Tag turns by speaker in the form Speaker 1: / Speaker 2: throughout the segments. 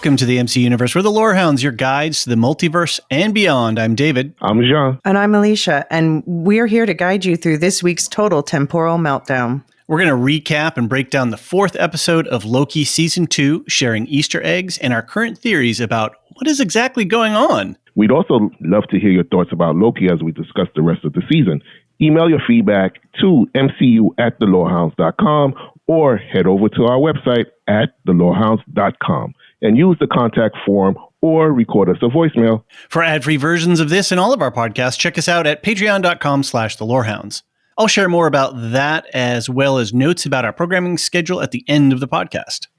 Speaker 1: Welcome to the MC Universe. We're the Lorehounds, your guides to the multiverse and beyond. I'm David.
Speaker 2: I'm Jean.
Speaker 3: And I'm Elysia, and we're here to guide you through this week's total temporal meltdown.
Speaker 1: We're going to recap and break down the 4th episode of Loki Season 2, sharing Easter eggs and our current theories about what is exactly going on.
Speaker 2: We'd also love to hear your thoughts about Loki as we discuss the rest of the season. Email your feedback to mcu@thelorehounds.com or head over to our website at thelorehounds.com and use the contact form or record us a voicemail.
Speaker 1: For ad-free versions of this and all of our podcasts, check us out at patreon.com/thelorehounds. I'll share more about that as well as notes about our programming schedule at the end of the podcast.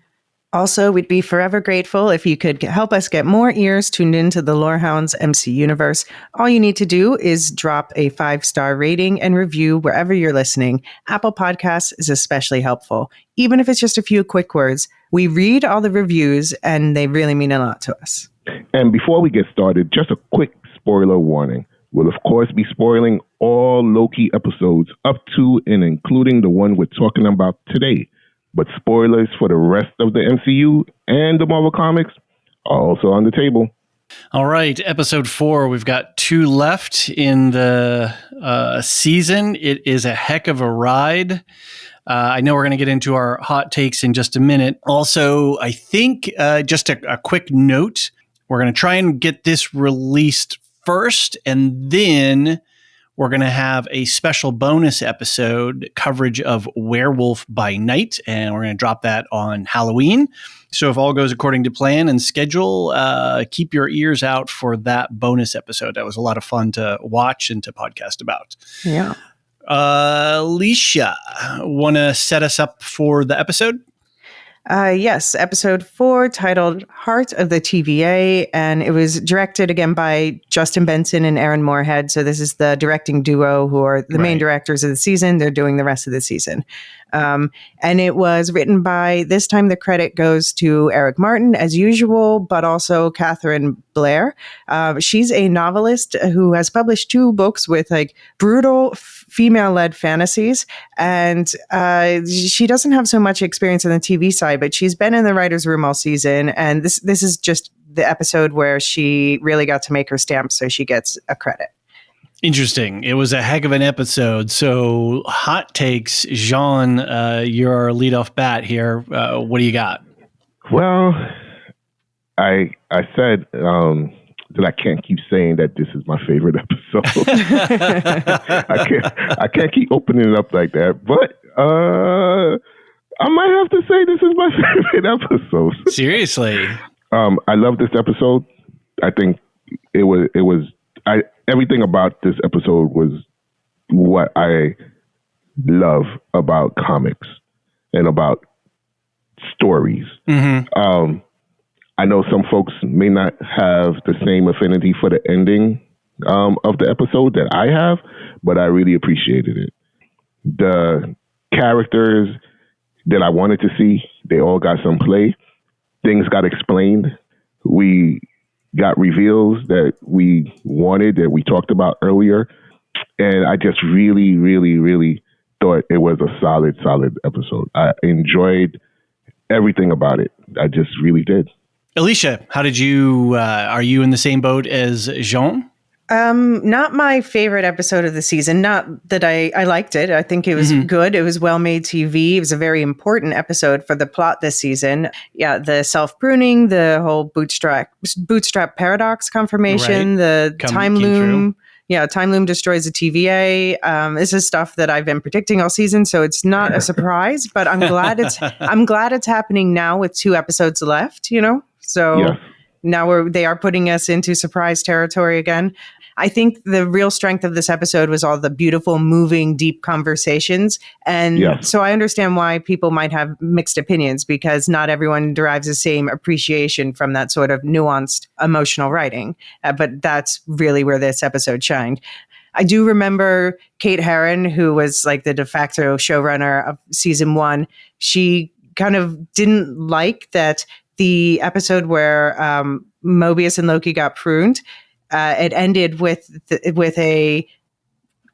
Speaker 3: Also, we'd be forever grateful if you could help us get more ears tuned into the Lorehounds MC Universe. All you need to do is drop a 5-star rating and review wherever you're listening. Apple Podcasts is especially helpful. Even if it's just a few quick words, we read all the reviews and they really mean a lot to us.
Speaker 2: And before we get started, just a quick spoiler warning. We'll, of course, be spoiling all Loki episodes up to and including the one we're talking about today. But spoilers for the rest of the MCU and the Marvel Comics are also on the table.
Speaker 1: All right, episode 4. We've got 2 left in the season. It is a heck of a ride. I know we're going to get into our hot takes in just a minute. Also, I think just a quick note, we're going to try and get this released first, and then we're going to have a special bonus episode coverage of Werewolf by Night, and we're going to drop that on Halloween. So if all goes according to plan and schedule, keep your ears out for that bonus episode. That was a lot of fun to watch and to podcast about.
Speaker 3: Yeah.
Speaker 1: Elysia, want to set us up for the episode?
Speaker 3: Yes, episode 4 titled Heart of the TVA, and it was directed again by Justin Benson and Aaron Moorhead. So this is the directing duo who are the main directors of the season. They're doing the rest of the season. And it was written by, this time the credit goes to Eric Martin as usual, but also Catherine Blair. She's a novelist who has published 2 books with like brutal female-led fantasies. And she doesn't have so much experience on the TV side, but she's been in the writer's room all season. And this is just the episode where she really got to make her stamp, so she gets a credit.
Speaker 1: Interesting. It was a heck of an episode. So hot takes, Jean, you're our leadoff bat here. What do you got?
Speaker 2: Well, I said that I can't keep saying that this is my favorite episode. I can't keep opening it up like that. But I might have to say this is my favorite episode.
Speaker 1: Seriously.
Speaker 2: I love this episode. I think it was everything about this episode was what I love about comics and about stories. Mm-hmm. I know some folks may not have the same affinity for the ending of the episode that I have, but I really appreciated it. The characters that I wanted to see, they all got some play. Things got explained. We got reveals that we wanted, that we talked about earlier. And I just really, really, really thought it was a solid episode. I enjoyed everything about it. I just really did.
Speaker 1: Elysia, how did you, are you in the same boat as Jean?
Speaker 3: Not my favorite episode of the season. Not that I liked it. I think it was good. It was well-made TV. It was a very important episode for the plot this season. Yeah, the self-pruning, the whole bootstrap paradox confirmation, the time loom. Yeah, time loom destroys the TVA. This is stuff that I've been predicting all season, so it's not a surprise. But I'm glad it's happening now with 2 episodes left. You know, so. Yeah. Now they are putting us into surprise territory again. I think the real strength of this episode was all the beautiful, moving, deep conversations. And so I understand why people might have mixed opinions, because not everyone derives the same appreciation from that sort of nuanced emotional writing. But that's really where this episode shined. I do remember Kate Herron, who was like the de facto showrunner of season 1. She kind of didn't like that the episode where Mobius and Loki got pruned, it ended with a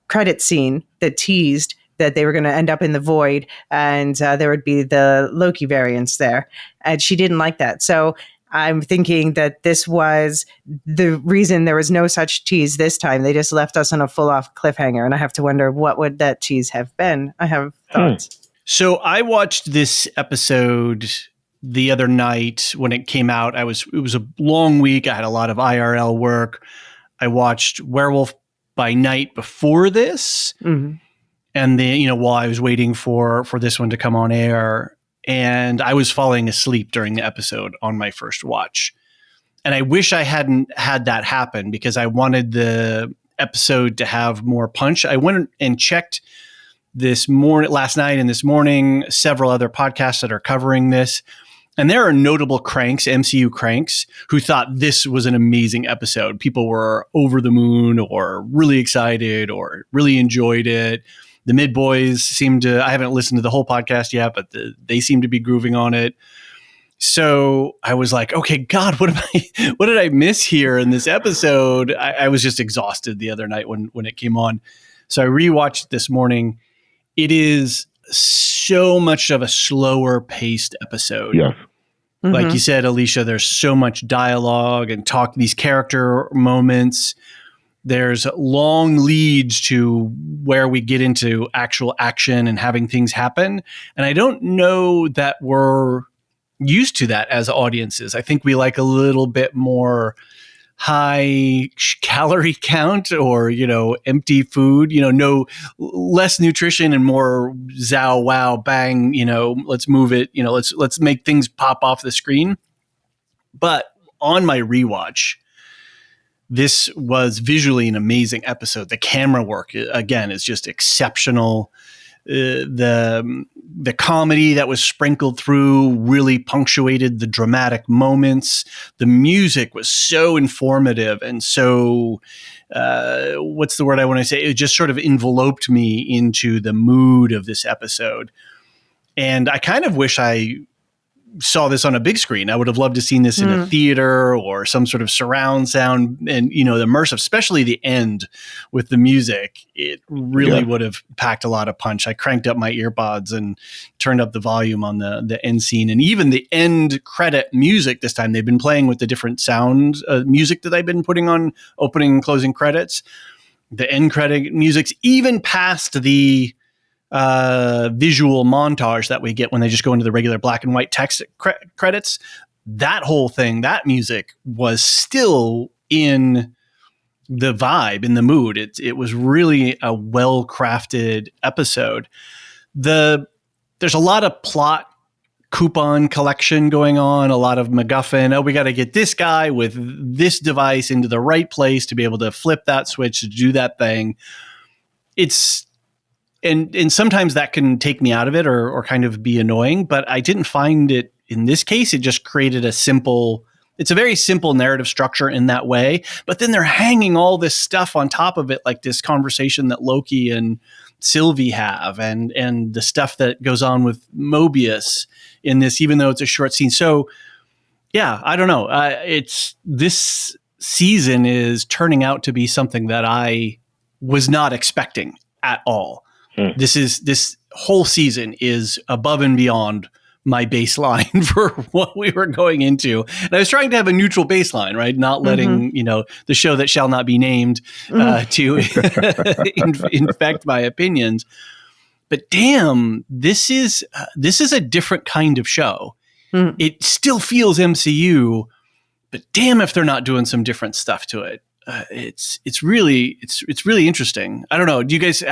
Speaker 3: credit scene that teased that they were going to end up in the void, and there would be the Loki variants there. And she didn't like that. So I'm thinking that this was the reason there was no such tease this time. They just left us on a full-off cliffhanger, and I have to wonder what would that tease have been. I have thoughts.
Speaker 1: So I watched this episode the other night when it came out. It was a long week. I had a lot of IRL work. I watched Werewolf by Night before this, and then while I was waiting for this one to come on air. And I was falling asleep during the episode on my first watch. And I wish I hadn't had that happen because I wanted the episode to have more punch. I went and checked last night and this morning, several other podcasts that are covering this. And there are notable cranks, MCU cranks, who thought this was an amazing episode. People were over the moon or really excited or really enjoyed it. The mid boys seem to, I haven't listened to the whole podcast yet, but they seem to be grooving on it. So I was like, okay, God, what did I miss here in this episode? I was just exhausted the other night when it came on. So I rewatched it this morning. It is so much of a slower paced episode.
Speaker 2: Yes.
Speaker 1: Like you said, Elysia, there's so much dialogue and these character moments. There's long leads to where we get into actual action and having things happen. And I don't know that we're used to that as audiences. I think we like a little bit more high calorie count or, empty food, no less nutrition and more zow, wow, bang, let's move it, let's make things pop off the screen. But on my rewatch, this was visually an amazing episode. The camera work, again, is just exceptional. The comedy that was sprinkled through really punctuated the dramatic moments. The music was so informative and so, what's the word I want to say? It just sort of enveloped me into the mood of this episode. And I kind of wish I saw this on a big screen. I would have loved to seen this in a theater or some sort of surround sound and, the immersive, especially the end with the music. It really would have packed a lot of punch. I cranked up my earbuds and turned up the volume on the end scene. And even the end credit music this time, they've been playing with the different sound music that I've been putting on opening and closing credits. The end credit music's even past the visual montage that we get when they just go into the regular black and white text credits. That whole thing, that music was still in the vibe, in the mood. It was really a well-crafted episode. There's a lot of plot coupon collection going on, a lot of MacGuffin. Oh, we got to get this guy with this device into the right place to be able to flip that switch to do that thing. And sometimes that can take me out of it or kind of be annoying, but I didn't find it in this case. It just created it's a very simple narrative structure in that way, but then they're hanging all this stuff on top of it, like this conversation that Loki and Sylvie have and the stuff that goes on with Mobius in this, even though it's a short scene. So yeah, I don't know. This season is turning out to be something that I was not expecting at all. This whole season is above and beyond my baseline for what we were going into. And I was trying to have a neutral baseline, right? Not letting, the show that shall not be named to infect my opinions. But damn, this is a different kind of show. It still feels MCU, but damn if they're not doing some different stuff to it. It's really interesting. I don't know. Do you guys?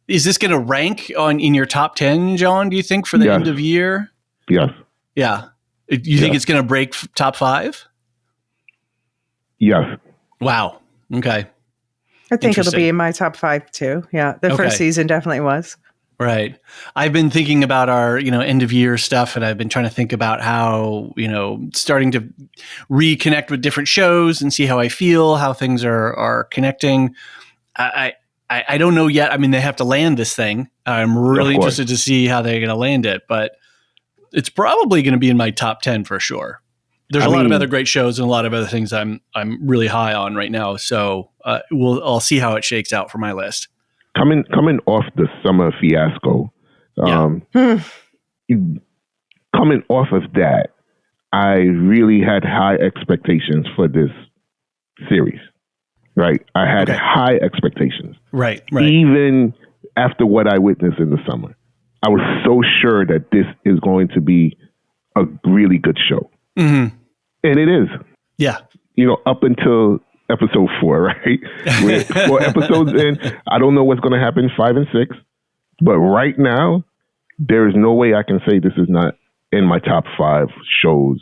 Speaker 1: Is this going to rank in your top 10, John? Do you think for the end of year?
Speaker 2: Yes.
Speaker 1: Yeah. You think it's going to break top 5?
Speaker 2: Yes.
Speaker 1: Wow. Okay.
Speaker 3: I think it'll be in my top 5 too. Yeah, the first season definitely was.
Speaker 1: Right. I've been thinking about our, end of year stuff, and I've been trying to think about how, starting to reconnect with different shows and see how I feel, how things are connecting. I don't know yet. I mean, they have to land this thing. I'm really interested to see how they're going to land it, but it's probably going to be in my top 10 for sure. There's a lot of other great shows and a lot of other things I'm really high on right now. So I'll see how it shakes out for my list.
Speaker 2: Coming off the summer fiasco, coming off of that, I really had high expectations for this series. Right. I had high expectations.
Speaker 1: Right.
Speaker 2: Even after what I witnessed in the summer, I was so sure that this is going to be a really good show.
Speaker 1: Mm-hmm.
Speaker 2: And it is.
Speaker 1: Yeah.
Speaker 2: Up until episode 4, right? We're 4 episodes in. I don't know what's going to happen 5 and 6. But right now, there is no way I can say this is not in my top 5 shows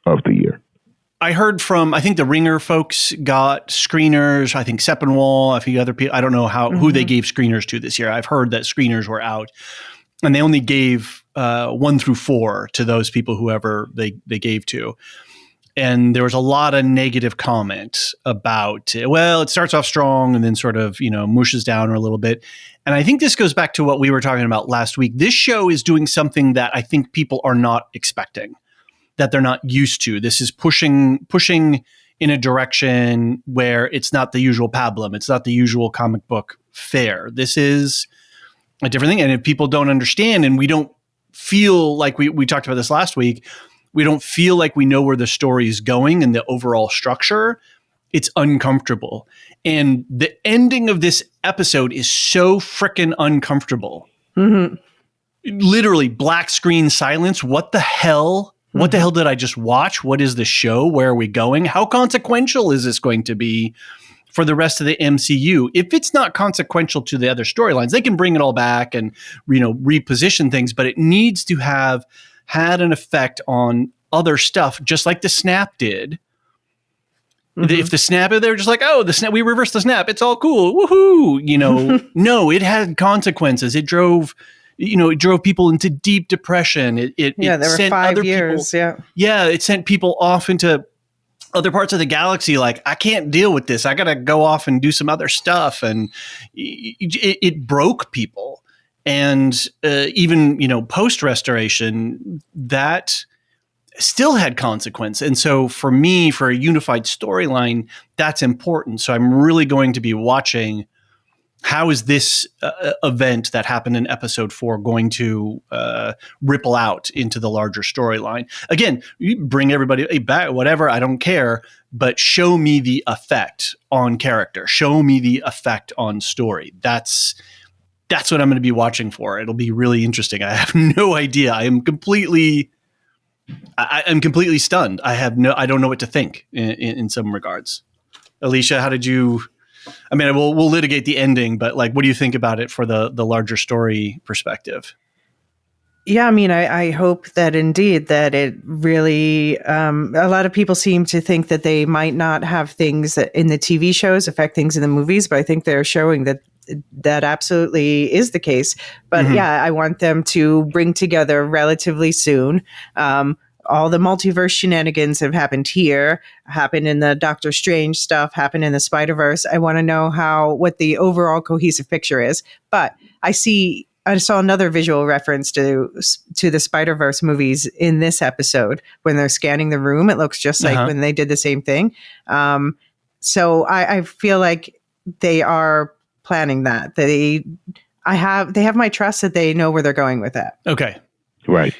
Speaker 2: of the year.
Speaker 1: I heard from, I think the Ringer folks got screeners. I think Seppenwall, a few other people. I don't know who they gave screeners to this year. I've heard that screeners were out, and they only gave 1 through 4 to those people, whoever they gave to. And there was a lot of negative comment about, well, it starts off strong and then sort of, mushes down a little bit. And I think this goes back to what we were talking about last week. This show is doing something that I think people are not expecting, that they're not used to. This is pushing in a direction where it's not the usual pablum. It's not the usual comic book fare. This is a different thing. And if people don't understand, and we don't feel like we talked about this last week, we don't feel like we know where the story is going and the overall structure, it's uncomfortable. And the ending of this episode is so freaking uncomfortable. Mm-hmm. Literally black screen silence. What the hell? What the hell did I just watch? What is the show? Where are we going? How consequential is this going to be for the rest of the MCU? If it's not consequential to the other storylines, they can bring it all back and, reposition things, but it needs to have had an effect on other stuff, just like the snap did. Mm-hmm. If the snap, they're just like, oh, the snap, we reversed the snap. It's all cool. Woohoo. No, it had consequences. It drove people into deep depression. There
Speaker 3: were 5 years.
Speaker 1: People, it sent people off into other parts of the galaxy. Like, I can't deal with this. I got to go off and do some other stuff. And it broke people. And even, post restoration, that still had consequence. And so for me, for a unified storyline, that's important. So I'm really going to be watching, how is this event that happened in episode 4 going to ripple out into the larger storyline? Again, you bring everybody back, whatever, I don't care, but show me the effect on character. Show me the effect on story. That's what I'm going to be watching for. It'll be really interesting. I have no idea. I'm completely stunned. I don't know what to think in some regards. Elysia, how did you? I mean, we'll litigate the ending, but what do you think about it for the larger story perspective?
Speaker 3: Yeah, I mean, I hope that indeed that it really, a lot of people seem to think that they might not have things that in the TV shows affect things in the movies, but I think they're showing that absolutely is the case. But I want them to bring together relatively soon. All the multiverse shenanigans have happened here, happened in the Doctor Strange stuff, happened in the Spider-Verse. I want to know what the overall cohesive picture is. But I saw another visual reference to the Spider-Verse movies in this episode. When they're scanning the room, it looks just like when they did the same thing. So I feel like they are planning that. They have my trust that they know where they're going with that.
Speaker 1: Okay.
Speaker 2: Right.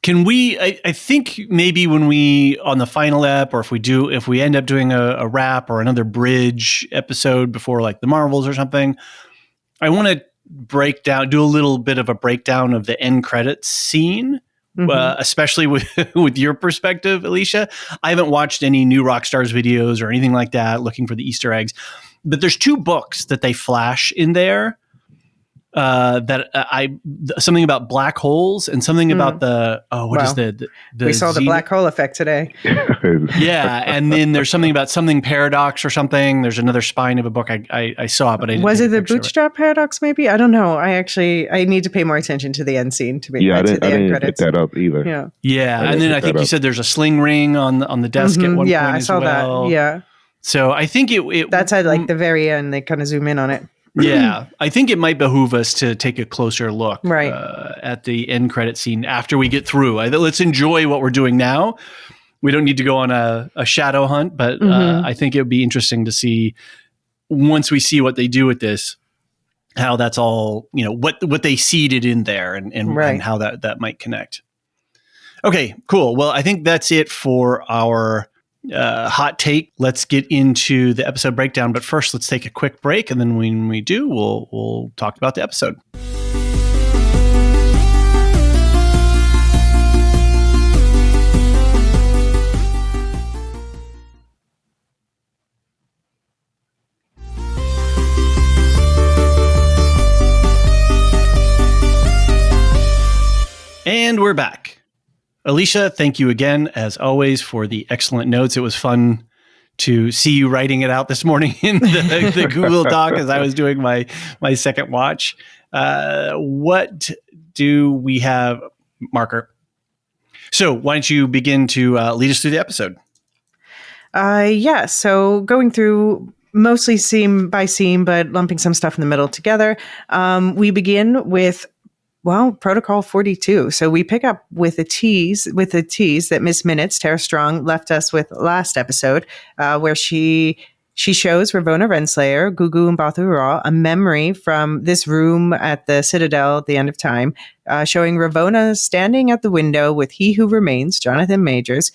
Speaker 1: Can we, I think maybe when we, on the final ep, or if we end up doing a wrap or another bridge episode before the Marvels or something, I want to do a little bit of a breakdown of the end credits scene, especially with your perspective, Elysia. I haven't watched any new Rockstars videos or anything like that, looking for the Easter eggs, but there's 2 books that they flash in there. Something about black holes and something about the
Speaker 3: we saw the black hole effect today.
Speaker 1: Yeah, and then there's something about something paradox or something. There's another spine of a book I saw, but I didn't.
Speaker 3: Was it the bootstrap paradox? Maybe, I don't know. I need to pay more attention to the end scene to be.
Speaker 2: I didn't pick that up either.
Speaker 1: Yeah, and then I think you said there's a sling ring on the desk at one point.
Speaker 3: Yeah, I saw that. Yeah.
Speaker 1: So I think
Speaker 3: that's at the very end. They kind of zoom in on it.
Speaker 1: Yeah, I think it might behoove us to take a closer look at the end credit scene after we get through. Let's enjoy what we're doing now. We don't need to go on a shadow hunt, but I think it would be interesting to see, once we see what they do with this, how that's all, what they seeded in there and how that might connect. Okay, cool. Well, I think that's it for our hot take. Let's get into the episode breakdown. But first, let's take a quick break. And then when we do, we'll talk about the episode. And we're back. Elysia, thank you again, as always, for the excellent notes. It was fun to see you writing it out this morning in the Google Doc as I was doing my second watch. What do we have, Marker? So why don't you begin to lead us through the episode?
Speaker 3: Yeah, so going through mostly scene by scene, but lumping some stuff in the middle together. We begin with Protocol 42. So we pick up with the tease that Miss Minutes, Tara Strong, left us with last episode, where she shows Ravonna Renslayer, Gugu, and Bathu Ra a memory from this room at the Citadel at the end of time, showing Ravonna standing at the window with He Who Remains, Jonathan Majors,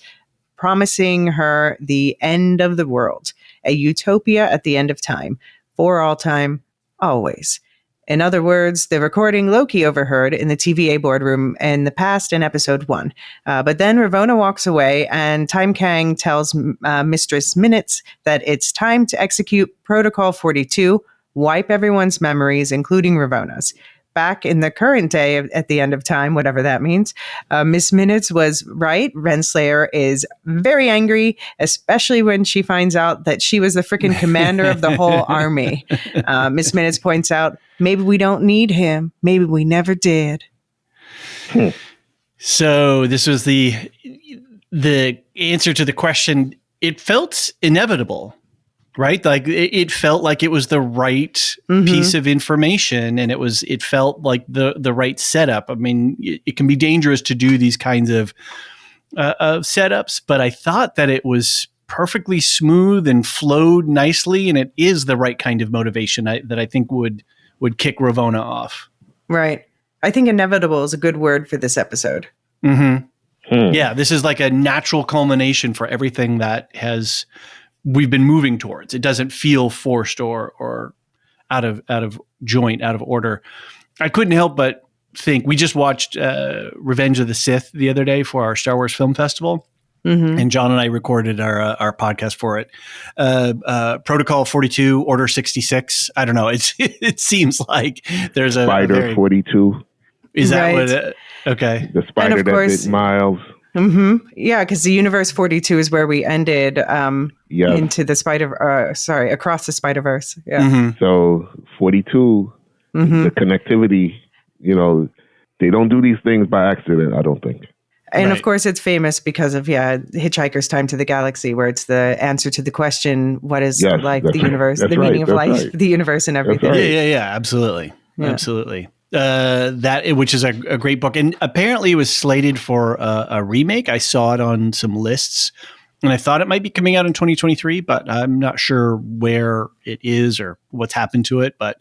Speaker 3: promising her the end of the world, a utopia at the end of time, for all time, always. In other words, the recording Loki overheard in the TVA boardroom in the past in episode 1. But then Ravonna walks away and Time Kang tells Mistress Minutes that it's time to execute Protocol 42, wipe everyone's memories, including Ravonna's. Back in the current day at the end of time, whatever that means, Miss Minutes was right. Renslayer is very angry, especially when she finds out that she was the freaking commander of the whole army. Miss Minutes points out, maybe we don't need him. Maybe we never did.
Speaker 1: So this was the answer to the question. It felt inevitable. Right? Like it felt like it was the right piece of information, and it felt like the right setup. I mean, it can be dangerous to do these kinds of setups, but I thought that it was perfectly smooth and flowed nicely, and it is the right kind of motivation that I think would kick Ravonna off.
Speaker 3: Right. I think inevitable is a good word for this episode.
Speaker 1: Yeah, this is like a natural culmination for everything that we've been moving towards. It doesn't feel forced or out of joint, out of order. I couldn't help but think, we just watched Revenge of the Sith the other day for our Star Wars Film Festival. And John and I recorded our podcast for it. Protocol 42, Order 66. I don't know. It seems like there's a
Speaker 2: Spider 42.
Speaker 1: Is that
Speaker 3: right.
Speaker 1: what? Okay.
Speaker 2: The spider that did Miles.
Speaker 3: Yeah, because the universe 42 is where we ended into the across the Spider-Verse. Yeah.
Speaker 2: So 42, the connectivity, they don't do these things by accident, I don't think.
Speaker 3: And of course, it's famous because of Hitchhiker's Time to the Galaxy, where it's the answer to the question, what is life, the universe, the meaning of life, the universe, and everything.
Speaker 2: Right.
Speaker 1: Yeah, absolutely. Yeah. Absolutely. Which is a great book, and apparently it was slated for a remake. I saw it on some lists, and I thought it might be coming out in 2023, but I'm not sure where it is or what's happened to it. But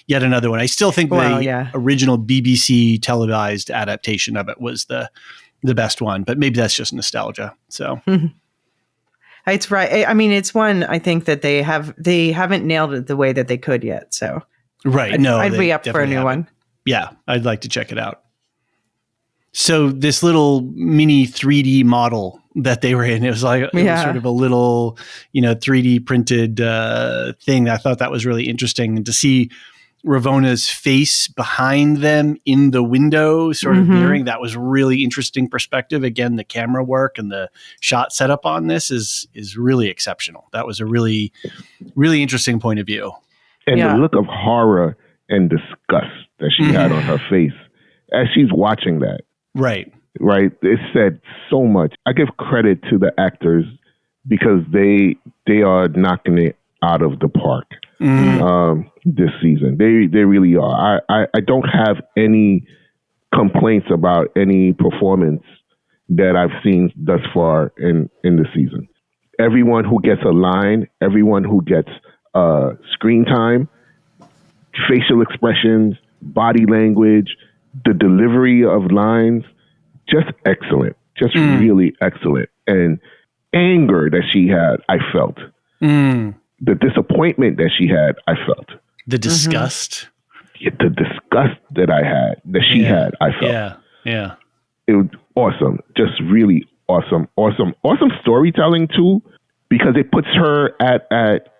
Speaker 1: yet another one. I still think the original BBC televised adaptation of it was the best one, but maybe that's just nostalgia. So
Speaker 3: it's right. I mean, it's one I think that they haven't nailed it the way that they could yet. So I'd be up for a new one.
Speaker 1: Yeah, I'd like to check it out. So this little mini 3D model that they were in, it was sort of a little, 3D printed thing. I thought that was really interesting. And to see Ravonna's face behind them in the window sort of mirroring, that was really interesting perspective. Again, the camera work and the shot setup on this is really exceptional. That was a really, really interesting point of view.
Speaker 2: And the look of horror and disgust that she had on her face as she's watching that. Right. It said so much. I give credit to the actors because they are knocking it out of the park this season. They really are. I don't have any complaints about any performance that I've seen thus far in the season. Everyone who gets a line, everyone who gets screen time, facial expressions, body language, the delivery of lines, just excellent. Just really excellent. And anger that she had, I felt. The disappointment that she had, I felt.
Speaker 1: The disgust.
Speaker 2: The disgust that she had, I felt.
Speaker 1: Yeah.
Speaker 2: It was awesome. Just really awesome storytelling too, because it puts her at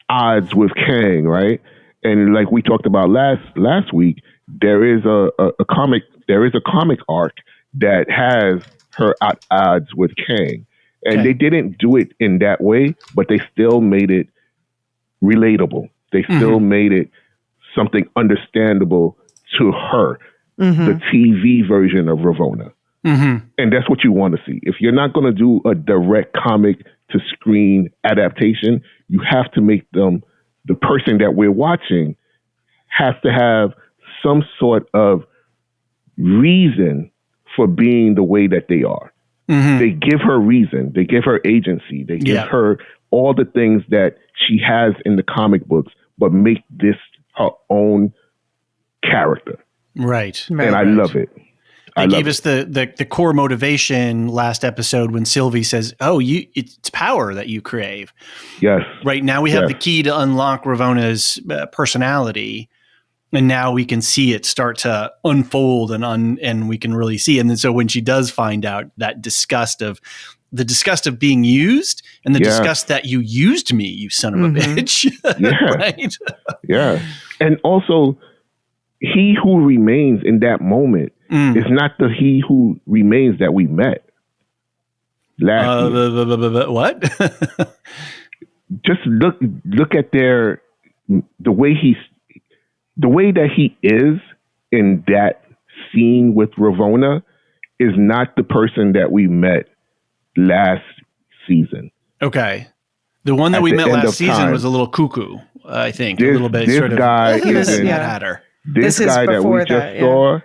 Speaker 2: odds with Kang, right? And like we talked about last week, there is a comic arc that has her at odds with Kang. And they didn't do it in that way, but they still made it relatable. They still made it something understandable to her, the TV version of Ravonna. And that's what you want to see. If you're not going to do a direct comic to screen adaptation, you have to make them, the person that we're watching has to have some sort of reason for being the way that they are. They give her reason. They give her agency. They give her all the things that she has in the comic books, but make this her own character.
Speaker 1: Right.
Speaker 2: And I love it.
Speaker 1: They gave us the core motivation last episode when Sylvie says, it's power that you crave.
Speaker 2: Yes.
Speaker 1: Right now we have the key to unlock Ravonna's personality. And now we can see it start to unfold and we can really see. And then so when she does find out that disgust of being used and the disgust that you used me, you son of a bitch. Right?
Speaker 2: Yeah. And also, he who remains in that moment is not the he who remains that we met last year.
Speaker 1: What?
Speaker 2: Just look at the way that he is in that scene with Ravonna is not the person that we met last season.
Speaker 1: Okay. The one that we met last season was a little cuckoo, I think. A little bit sort of
Speaker 2: guy
Speaker 1: is in Mad Hatter.
Speaker 2: This guy that we just saw,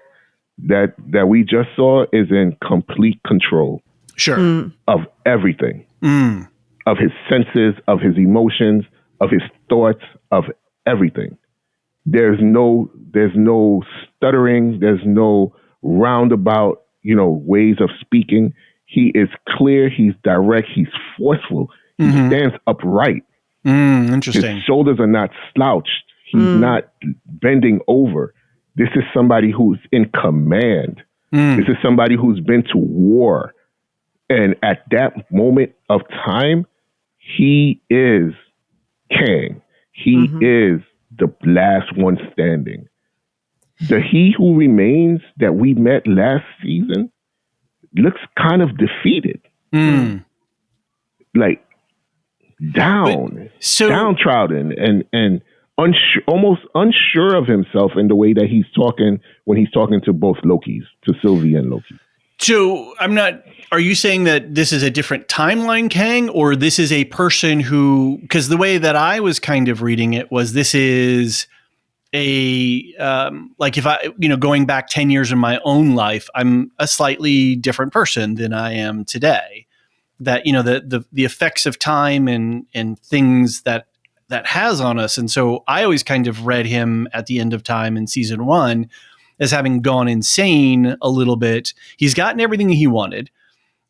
Speaker 2: that we just saw is in complete control.
Speaker 1: Sure.
Speaker 2: Of everything. Of his senses, of his emotions, of his thoughts, of everything. There's no stuttering. There's no roundabout, ways of speaking. He is clear. He's direct. He's forceful. He stands upright.
Speaker 1: Interesting.
Speaker 2: His shoulders are not slouched. He's not bending over. This is somebody who's in command. This is somebody who's been to war. And at that moment of time, he is Kang. He is the last one standing. The he who remains that we met last season looks kind of defeated. Like downtrodden and almost unsure of himself in the way that he's talking when he's talking to both Lokis, to Sylvie and Loki.
Speaker 1: So are you saying that this is a different timeline, Kang, or this is a person who, because the way that I was kind of reading it was this is a, like if I, going back 10 years in my own life, I'm a slightly different person than I am today. That, the effects of time and things that has on us. And so I always kind of read him at the end of time in season 1 as having gone insane a little bit. He's gotten everything he wanted.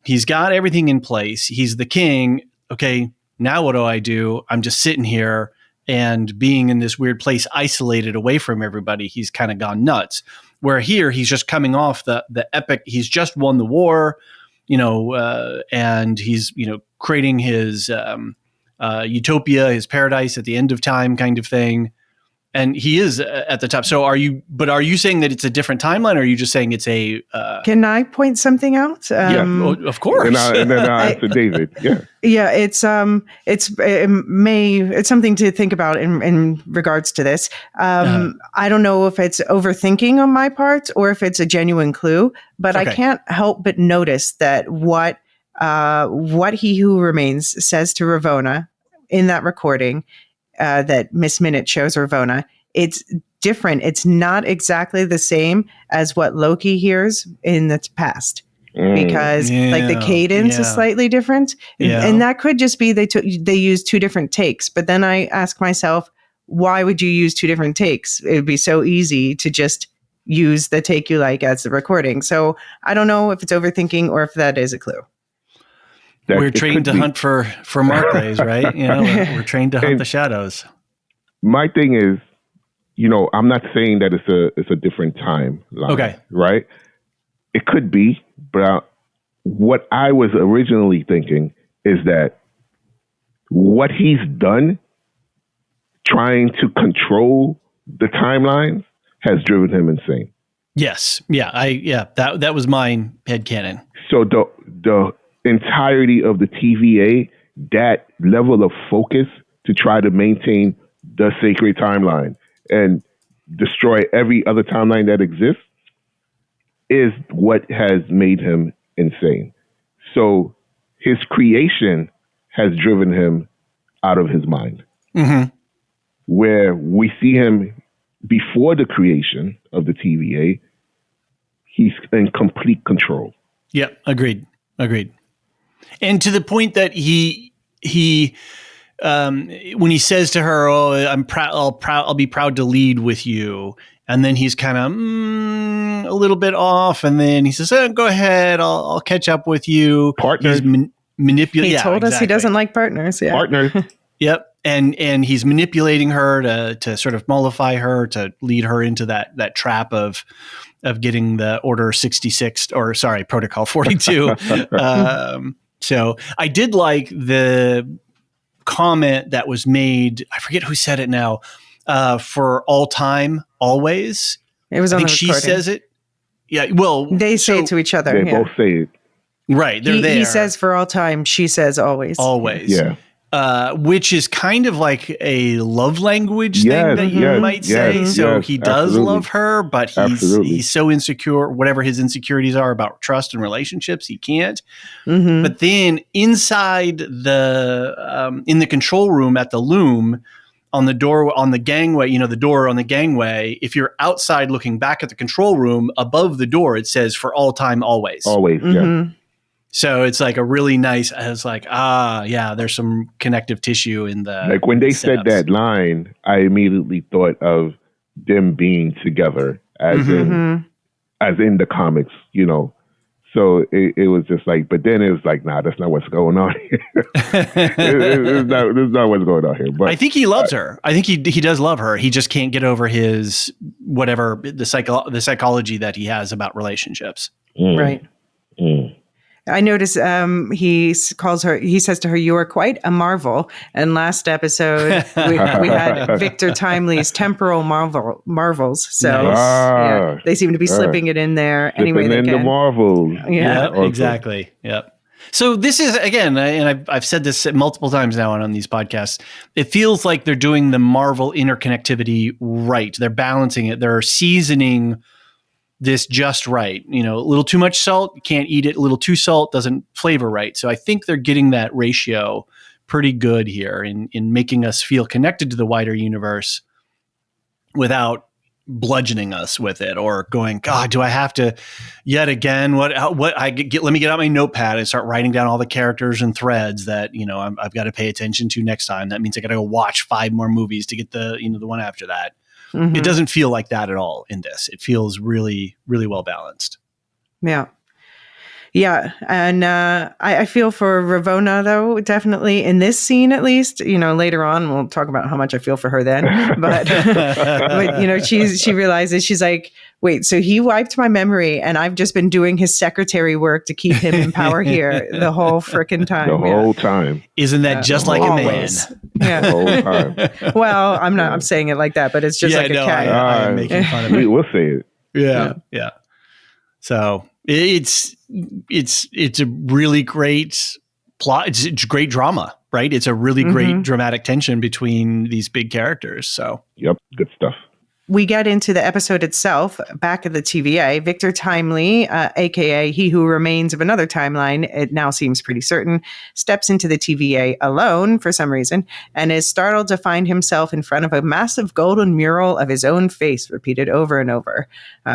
Speaker 1: He's got everything in place. He's the king. Okay, now what do? I'm just sitting here and being in this weird place, isolated away from everybody. He's kind of gone nuts. Where here, he's just coming off the epic. He's just won the war, and he's, creating his utopia, his paradise at the end of time kind of thing. And he is at the top. So are you saying that it's a different timeline, or are you just saying it's a...
Speaker 3: Can I point something out?
Speaker 1: Of course.
Speaker 2: And then I'll answer David. Yeah.
Speaker 3: Yeah, it's something to think about in regards to this. I don't know if it's overthinking on my part or if it's a genuine clue, but I can't help but notice that what He Who Remains says to Ravonna in that recording, that Miss Minute shows Ravonna, it's different. It's not exactly the same as what Loki hears in the past, because the cadence is slightly different. And that could just be they used 2 different takes. But then I ask myself, why would you use 2 different takes? It would be so easy to just use the take you like as the recording. So I don't know if it's overthinking or if that is a clue.
Speaker 1: We're trained to hunt for Marklays, right? We're trained to hunt the shadows.
Speaker 2: My thing is, I'm not saying that it's a different timeline.
Speaker 1: Okay.
Speaker 2: Right? It could be, but what I was originally thinking is that what he's done trying to control the timelines has driven him insane.
Speaker 1: Yes. Yeah. That was my headcanon.
Speaker 2: So the entirety of the TVA, that level of focus to try to maintain the sacred timeline and destroy every other timeline that exists is what has made him insane. So his creation has driven him out of his mind.
Speaker 1: Mm-hmm.
Speaker 2: Where we see him before the creation of the TVA, he's in complete control.
Speaker 1: Yep, agreed. And to the point that he when he says to her, "Oh, I'll be proud to lead with you," and then he's kind of a little bit off, and then he says, "Go ahead, I'll catch up with you."
Speaker 2: Partners.
Speaker 1: Manipulate.
Speaker 3: He told us he doesn't like partners. Yeah.
Speaker 2: Partners.
Speaker 1: Yep. And he's manipulating her to sort of mollify her, to lead her into that trap of getting the Order 66 Protocol 42. So I did like the comment that was made. I forget who said it now. For all time, always.
Speaker 3: It was. I think
Speaker 1: she says it. Yeah. Well,
Speaker 3: they say it to each other.
Speaker 2: They both say it.
Speaker 1: Right. They're there.
Speaker 3: He says for all time. She says always.
Speaker 1: Always.
Speaker 2: Yeah.
Speaker 1: Which is kind of like a love language thing that you might say. So he does love her, but he's so insecure, whatever his insecurities are about trust and relationships, he can't. Mm-hmm. But then inside in the control room at the loom, on the door on the gangway, the door on the gangway, if you're outside looking back at the control room, above the door, it says for all time, always.
Speaker 2: Always,
Speaker 3: mm-hmm.
Speaker 2: Yeah.
Speaker 3: So
Speaker 1: it's like a really nice, it's like, there's some connective tissue in the
Speaker 2: like when they
Speaker 1: setups.
Speaker 2: said that line, I immediately thought of them being together as in the comics, So it was just like, but then it was like, nah, that's not what's going on here. It's not what's going on here. But
Speaker 1: I think he loves her. I think he does love her. He just can't get over his whatever the psychology that he has about relationships.
Speaker 3: Right. I notice he says to her, "You are quite a marvel." And last episode, we had Victor Timely's temporal marvels. So they seem to be slipping it in there anyway they can.
Speaker 2: The marvels.
Speaker 1: Yeah, exactly. Yep. So this is, again, and I've said this multiple times now on these podcasts, it feels like they're doing the Marvel interconnectivity right. They're balancing it. They're seasoning this just right. A little too much salt, you can't eat it. A little too salt doesn't flavor right. So I think they're getting that ratio pretty good here in making us feel connected to the wider universe without bludgeoning us with it or going, God, do I have to yet again? Let me get out my notepad and start writing down all the characters and threads that, I've got to pay attention to next time. That means I got to go watch 5 more movies to get the one after that. Mm-hmm. It doesn't feel like that at all in this. It feels really, really well balanced.
Speaker 3: Yeah. Yeah. And I feel for Ravonna, though, definitely in this scene, at least. Later on, we'll talk about how much I feel for her then. But, she realizes, she's like, wait, so he wiped my memory and I've just been doing his secretary work to keep him in power here the whole frickin' time.
Speaker 2: The whole time.
Speaker 1: Isn't that just like
Speaker 3: always.
Speaker 1: A man?
Speaker 3: Yeah.
Speaker 2: The whole time.
Speaker 3: Well, I'm saying it like that, but it's just like a cat.
Speaker 1: I'm making fun of it.
Speaker 2: We'll say it.
Speaker 1: Yeah. So it's a really great plot. It's great drama, right? It's a really great dramatic tension between these big characters. So
Speaker 2: yep, good stuff.
Speaker 3: We get into the episode itself, back at the TVA. Victor Timely, a.k.a. he who remains of another timeline, it now seems pretty certain, steps into the TVA alone for some reason and is startled to find himself in front of a massive golden mural of his own face repeated over and over.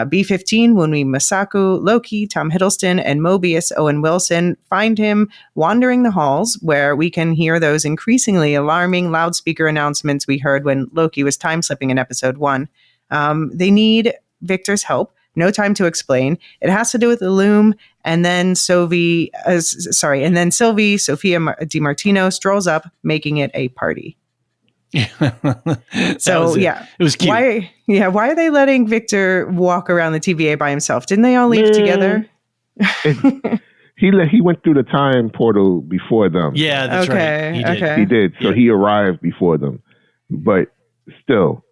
Speaker 3: B-15, Wunmi Masaku, Loki, Tom Hiddleston, and Mobius Owen Wilson find him wandering the halls where we can hear those increasingly alarming loudspeaker announcements we heard when Loki was time-slipping in episode 1. They need Victor's help. No time to explain. It has to do with the loom. And then Sylvie, Sophia DiMartino strolls up, making it a party. So yeah,
Speaker 1: it was cute.
Speaker 3: Why are they letting Victor walk around the TVA by himself? Didn't they all leave together?
Speaker 2: He went through the time portal before them.
Speaker 1: Yeah, that's right. He did.
Speaker 3: Okay.
Speaker 2: He did. So he arrived before them. But still,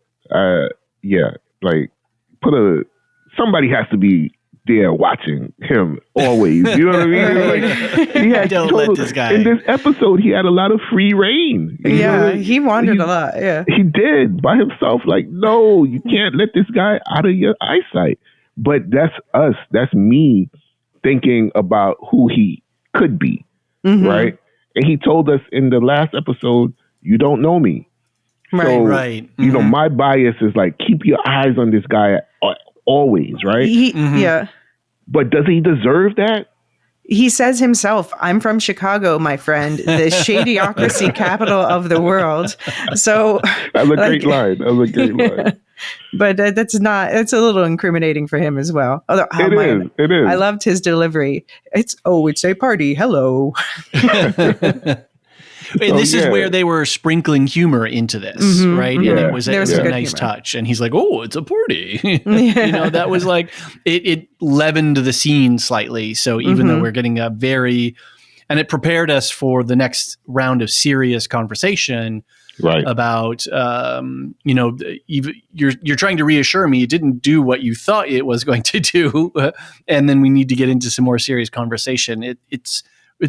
Speaker 2: somebody has to be there watching him always. You know what I mean? Like, he had
Speaker 1: let this guy.
Speaker 2: In this episode, he had a lot of free reign.
Speaker 3: He wandered a lot. Yeah,
Speaker 2: he did by himself. Like, no, you can't let this guy out of your eyesight. But that's us. That's me thinking about who he could be, right? And he told us in the last episode, "You don't know me."
Speaker 3: Right.
Speaker 2: So,
Speaker 1: right.
Speaker 2: You know, my bias is like, keep your eyes on this guy always, right?
Speaker 3: Yeah.
Speaker 2: But does he deserve that?
Speaker 3: He says himself, "I'm from Chicago, my friend, the shadyocracy capital of the world." So
Speaker 2: that's a great line.
Speaker 3: But it's a little incriminating for him as well. Although,
Speaker 2: it is.
Speaker 3: I loved his delivery. It's a party. Hello.
Speaker 1: And this is where they were sprinkling humor into this, right? And it was a nice
Speaker 3: humor.
Speaker 1: touch. And he's like, "Oh, it's a party." You know, that was like, it leavened the scene slightly. So even though we're getting and it prepared us for the next round of serious conversation about, you're trying to reassure me it didn't do what you thought it was going to do. And then we need to get into some more serious conversation. It's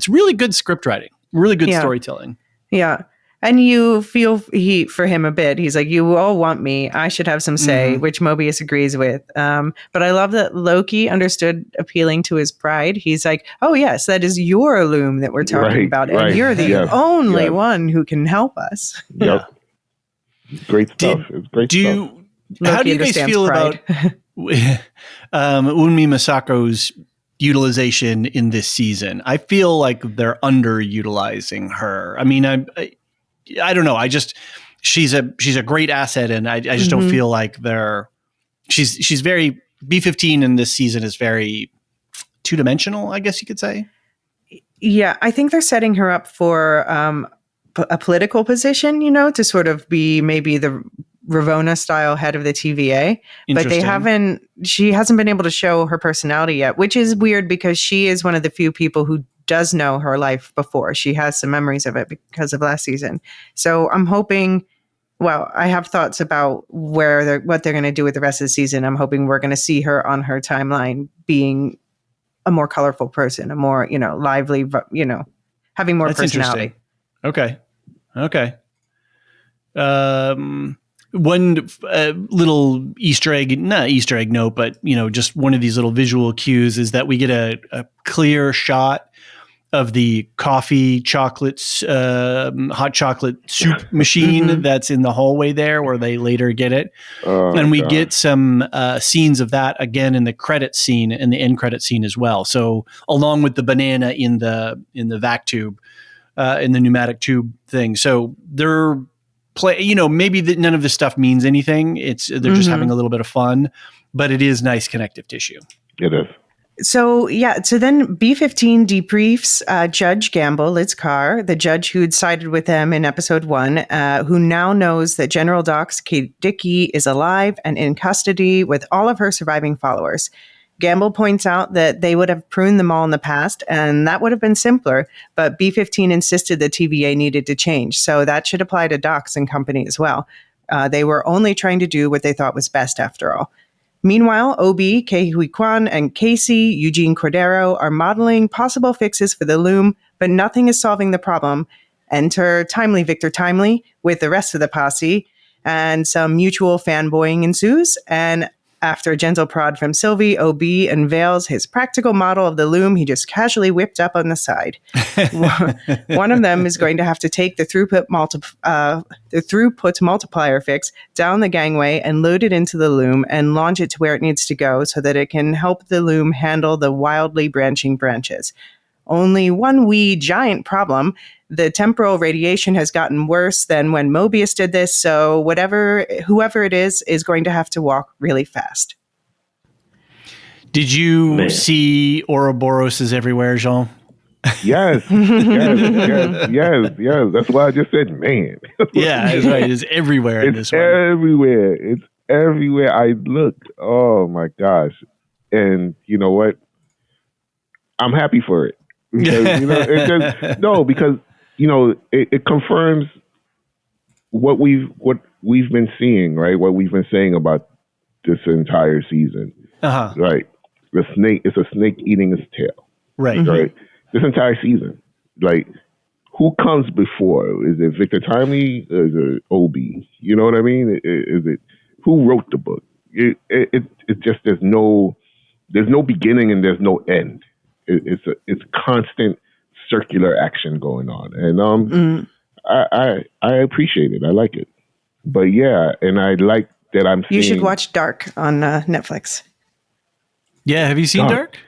Speaker 1: really good script writing. Really good storytelling.
Speaker 3: Yeah. And you feel for him a bit. He's like, "You all want me. I should have some say," which Mobius agrees with. But I love that Loki understood appealing to his pride. He's like, "Oh, yes, that is your loom that we're talking about. And you're the only one who can help us."
Speaker 2: Yep. Great stuff. It's great stuff.
Speaker 1: How do you guys feel about Unmi Masako's utilization in this season? I feel like they're underutilizing her. I mean, I don't know. She's a great asset, and I just don't feel like she's very B-15 in this season is very two-dimensional, I guess you could say.
Speaker 3: Yeah, I think they're setting her up for a political position, to sort of be maybe the Ravonna style head of the TVA, but she hasn't been able to show her personality yet, which is weird because she is one of the few people who does know her life before. She has some memories of it because of last season. So I'm hoping, I have thoughts about what they're going to do with the rest of the season. I'm hoping we're going to see her on her timeline being a more colorful person, a more, lively, having more personality.
Speaker 1: Okay. One little not Easter egg note, but just one of these little visual cues is that we get a clear shot of the hot chocolate soup machine that's in the hallway there, where they later get it, and we get some scenes of that again in the credit scene, in the end credit scene as well. So along with the banana in the vac tube, in the pneumatic tube thing, so they're maybe none of this stuff means anything. They're just having a little bit of fun, but it is nice connective tissue.
Speaker 2: It is.
Speaker 3: So then B-15 debriefs Judge Gamble, Liz Carr, the judge who'd sided with them in episode 1, who now knows that General Dox Dickey is alive and in custody with all of her surviving followers. Gamble points out that they would have pruned them all in the past, and that would have been simpler, but B-15 insisted the TVA needed to change, so that should apply to Dox and company as well. They were only trying to do what they thought was best after all. Meanwhile, OB, Kehui Kwan, and Casey, Eugene Cordero, are modeling possible fixes for the loom, but nothing is solving the problem. Enter Timely Victor Timely with the rest of the posse, and some mutual fanboying ensues, and after a gentle prod from Sylvie, OB unveils his practical model of the loom he just casually whipped up on the side. One of them is going to have to take the throughput multiplier fix down the gangway and load it into the loom and launch it to where it needs to go so that it can help the loom handle the wildly branching branches. Only one wee giant problem. The temporal radiation has gotten worse than when Mobius did this, so whoever it is going to have to walk really fast.
Speaker 1: Did you see Ouroboros is everywhere, Jean?
Speaker 2: Yes. That's why I just said, man.
Speaker 1: Yeah, that's right. It's everywhere in this one.
Speaker 2: Everywhere. It's everywhere I look. Oh my gosh. And you know what? I'm happy for it. Because, because it confirms what we've been seeing, right? What we've been saying about this entire season. Right. It's a snake eating its tail.
Speaker 1: Right.
Speaker 2: Right. This entire season. Like, who comes before? Is it Victor Timely? Is it Obi? You know what I mean? Is it who wrote the book? It just there's no beginning and there's no end. It's constant circular action going on, and I appreciate it. I like it, but yeah, and I like that I'm.
Speaker 3: You should watch Dark on Netflix.
Speaker 1: Yeah, have you seen Dark?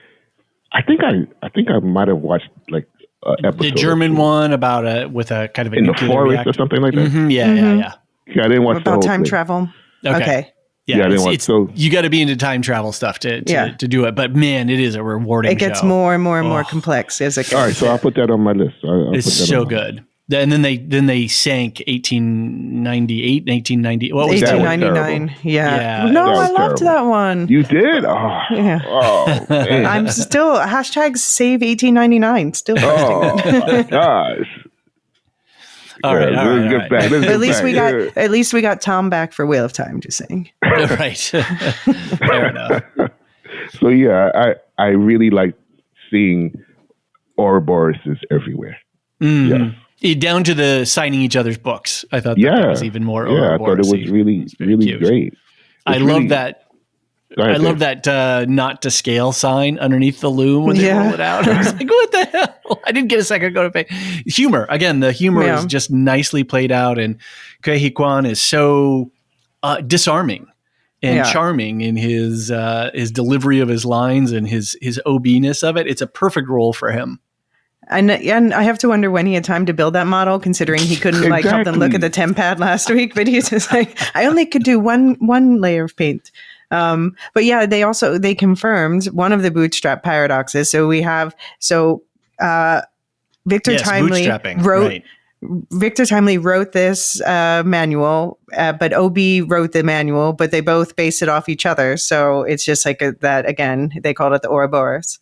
Speaker 2: I think I might have watched like episode.
Speaker 1: The German one about with a kind of a
Speaker 2: in the
Speaker 1: nuclear
Speaker 2: forest
Speaker 1: reactor
Speaker 2: or something like that.
Speaker 1: Mm-hmm. Yeah.
Speaker 2: Yeah, I didn't watch
Speaker 3: about
Speaker 2: the whole
Speaker 3: time
Speaker 2: thing.
Speaker 3: travel.
Speaker 1: Okay.
Speaker 2: Yeah, I didn't watch. So
Speaker 1: you got to be into time travel stuff to do it. But man, it is a rewarding.
Speaker 3: It gets
Speaker 1: show.
Speaker 3: more and more and more complex as it goes.
Speaker 2: All right, so I'll put that on my list.
Speaker 1: It's so good. And then they sank 1898, 1890. What was that?
Speaker 3: 1899. Yeah.
Speaker 2: That
Speaker 3: No,
Speaker 2: was
Speaker 3: I loved
Speaker 2: terrible.
Speaker 3: that one.
Speaker 2: You did? Oh,
Speaker 3: Yeah.
Speaker 2: oh man.
Speaker 3: I'm still save 1899. Still posting
Speaker 2: Oh
Speaker 3: it.
Speaker 2: my gosh.
Speaker 1: All right.
Speaker 2: Let's get back.
Speaker 3: At least we got Tom back for Wheel of Time, just saying.
Speaker 1: Right. Fair enough.
Speaker 2: So yeah, I really like seeing Ouroboros everywhere.
Speaker 1: Mm. Down to the signing each other's books. I thought that was even more.
Speaker 2: Yeah, I thought it was really
Speaker 1: cute.
Speaker 2: great.
Speaker 1: I love that. I love that not to scale sign underneath the loom when they roll it out. I was like, what the hell? I didn't get a second go to pay. Humor. Again, the humor is just nicely played out. And Ke Kwan is so disarming and charming in his delivery of his lines and his OB-ness of it. It's a perfect role for him.
Speaker 3: And I have to wonder when he had time to build that model, considering he couldn't help them look at the temp pad last week. But he's just like, I only could do one layer of paint. But yeah, they confirmed one of the bootstrap paradoxes. So we have Victor Timely wrote. Right. Victor Timely wrote this manual, but OB wrote the manual, but they both base it off each other. So it's just like that again. They called it the Ouroboros.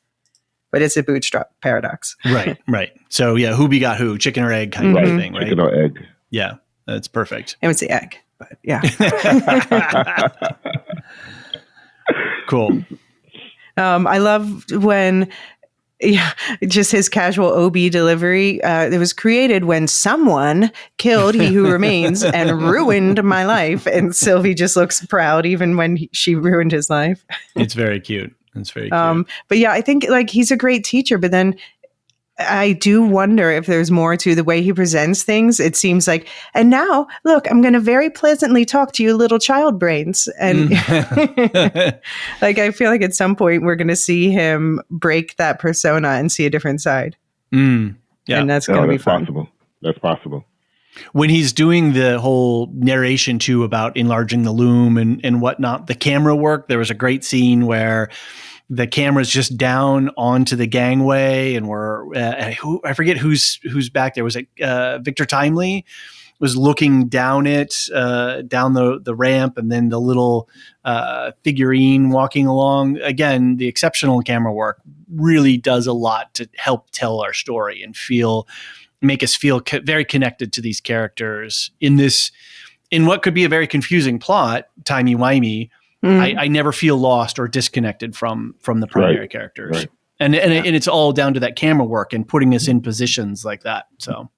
Speaker 3: But it's a bootstrap paradox.
Speaker 1: Right. So yeah, who begot who? Chicken or egg kind of thing, right?
Speaker 2: Chicken or egg.
Speaker 1: Yeah, that's perfect.
Speaker 3: It was the egg, but yeah.
Speaker 1: Cool.
Speaker 3: I love when just his casual OB delivery. It was created when someone killed He Who Remains and ruined my life. And Sylvie just looks proud even when she ruined his life.
Speaker 1: It's very cute. It's very cute.
Speaker 3: But yeah, I think like he's a great teacher, but then I do wonder if there's more to the way he presents things. It seems like, and now look, I'm going to very pleasantly talk to you little child brains. And like, I feel like at some point we're going to see him break that persona and see a different side. Yeah. And that's going to be fun.
Speaker 2: Possible. That's possible.
Speaker 1: When he's doing the whole narration too about enlarging the loom and whatnot, the camera work, there was a great scene where the camera's just down onto the gangway and I forget who's back there. Was it Victor Timely was looking down down the ramp, and then the little figurine walking along. Again, the exceptional camera work really does a lot to help tell our story and make us feel very connected to these characters in what could be a very confusing plot, timey-wimey. I never feel lost or disconnected from the primary characters. Right. And it's all down to that camera work and putting us in positions like that. So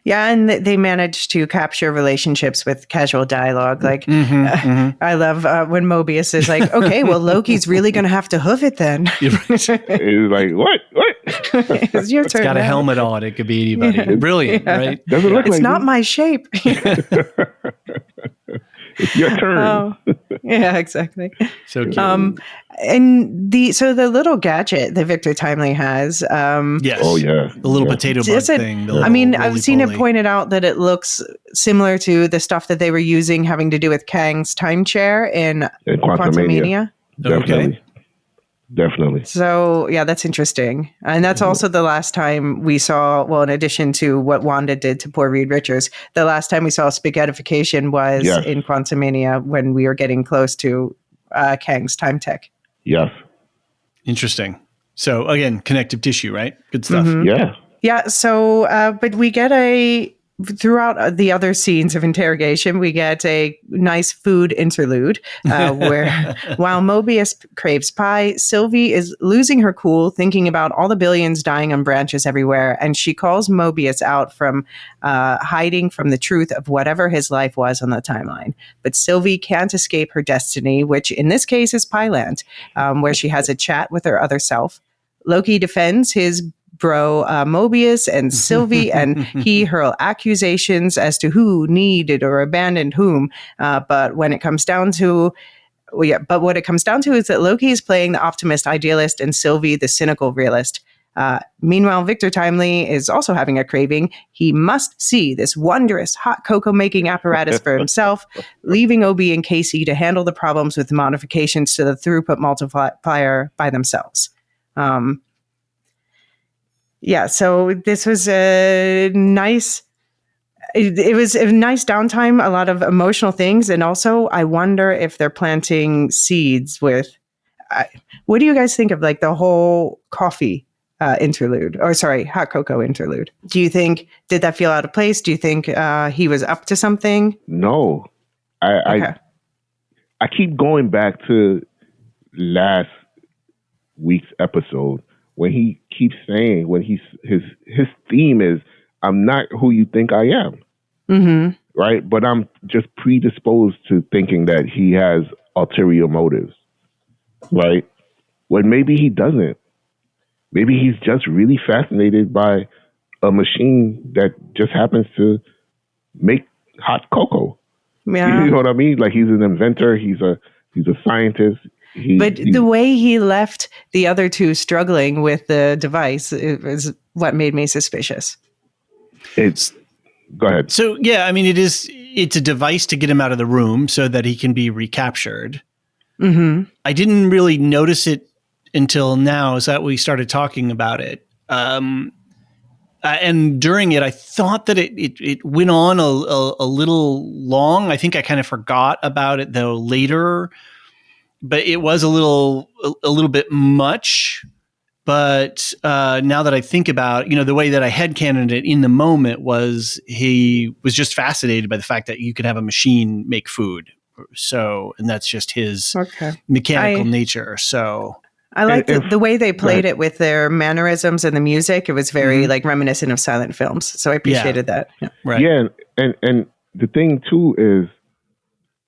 Speaker 3: yeah, and they managed to capture relationships with casual dialogue. Like, I love when Mobius is like, okay, well, Loki's really going to have to hoof it then.
Speaker 2: He's like, what?
Speaker 3: It's your turn.
Speaker 1: It's got a helmet on. It could be anybody. Brilliant, right?
Speaker 2: Doesn't look
Speaker 3: it's not my shape.
Speaker 2: It's your turn.
Speaker 3: Yeah, exactly.
Speaker 1: So cute.
Speaker 3: And the little gadget that Victor Timely has.
Speaker 1: Yes.
Speaker 2: Oh yeah.
Speaker 1: The little potato bug thing.
Speaker 3: I've seen it pointed out that it looks similar to the stuff that they were using having to do with Kang's time chair in Quantumania.
Speaker 2: Definitely. Definitely.
Speaker 3: So, yeah, that's interesting. And that's also the last time we saw, well, in addition to what Wanda did to poor Reed Richards, the last time we saw spaghettification was
Speaker 2: Yes.
Speaker 3: in Quantumania when we were getting close to Kang's time tech.
Speaker 2: Yes.
Speaker 1: Interesting. So again, connective tissue, right? Good stuff.
Speaker 2: Yeah.
Speaker 3: Yeah. So, but we get throughout the other scenes of interrogation, we get a nice food interlude where while Mobius craves pie, Sylvie is losing her cool, thinking about all the billions dying on branches everywhere. And she calls Mobius out from hiding from the truth of whatever his life was on the timeline. But Sylvie can't escape her destiny, which in this case is Pieland, where she has a chat with her other self. Loki defends his bro Mobius and Sylvie, and he hurl accusations as to who needed or abandoned whom. But what it comes down to is that Loki is playing the optimist idealist and Sylvie the cynical realist. Meanwhile, Victor Timely is also having a craving. He must see this wondrous hot cocoa making apparatus for himself, leaving Obi and Casey to handle the problems with modifications to the throughput multiplier by themselves. Yeah, so this was a nice. It was a nice downtime, a lot of emotional things, and also I wonder if they're planting seeds with. What do you guys think of like the whole coffee interlude, or sorry, hot cocoa interlude? Do you think did that feel out of place? Do you think he was up to something?
Speaker 2: No, I keep going back to last week's episode when he keeps saying his theme is I'm not who you think I am, right? But I'm just predisposed to thinking that he has ulterior motives, right? When maybe he doesn't. Maybe he's just really fascinated by a machine that just happens to make hot cocoa.
Speaker 3: Yeah.
Speaker 2: You know what I mean? Like he's an inventor. He's a scientist.
Speaker 3: But the way he left the other two struggling with the device is what made me suspicious.
Speaker 2: Go ahead.
Speaker 1: So, yeah, I mean, it's a device to get him out of the room so that he can be recaptured. I didn't really notice it until now, is that we started talking about it. And during it, I thought that it went on a little long. I think I kind of forgot about it, though, later. But it was a little bit much. But now that I think about, the way that I headcanoned it in the moment was he was just fascinated by the fact that you could have a machine make food. So, and that's just his mechanical nature. So
Speaker 3: I like the way they played it with their mannerisms and the music. It was very like reminiscent of silent films. So I appreciated that. Yeah.
Speaker 1: Right.
Speaker 2: Yeah. And the thing too is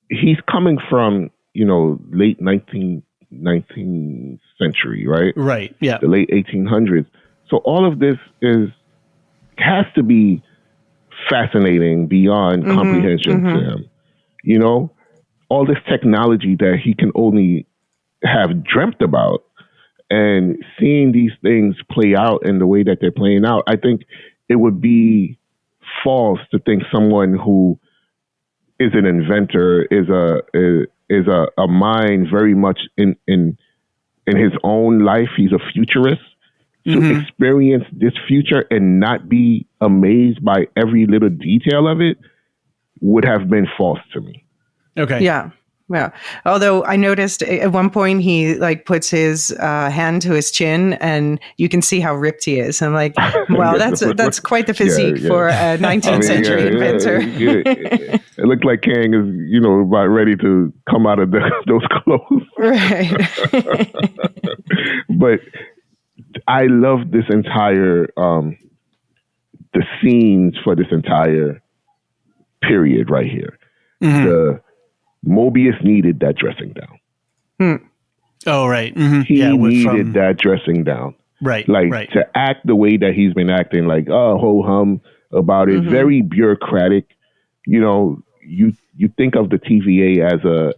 Speaker 2: he's coming from, late 19th century, right?
Speaker 1: Right. Yeah.
Speaker 2: The late 1800s. So all of this has to be fascinating beyond comprehension to him. All this technology that he can only have dreamt about, and seeing these things play out in the way that they're playing out, I think it would be false to think someone who is an inventor is a mind very much in his own life. He's a futurist. To experience this future and not be amazed by every little detail of it would have been false to me.
Speaker 1: Okay.
Speaker 3: Yeah. Yeah. Although I noticed at one point he puts his hand to his chin and you can see how ripped he is. I'm like, wow, that's quite the physique for a 19th century inventor.
Speaker 2: It looked like Kang is, about ready to come out of those clothes.
Speaker 3: Right.
Speaker 2: But I love this entire, the scenes for this entire period right here. The Mobius needed that dressing down.
Speaker 1: Oh, right.
Speaker 2: He needed that dressing down.
Speaker 1: Right.
Speaker 2: To act the way that he's been acting, ho-hum about it, very bureaucratic. You think of the TVA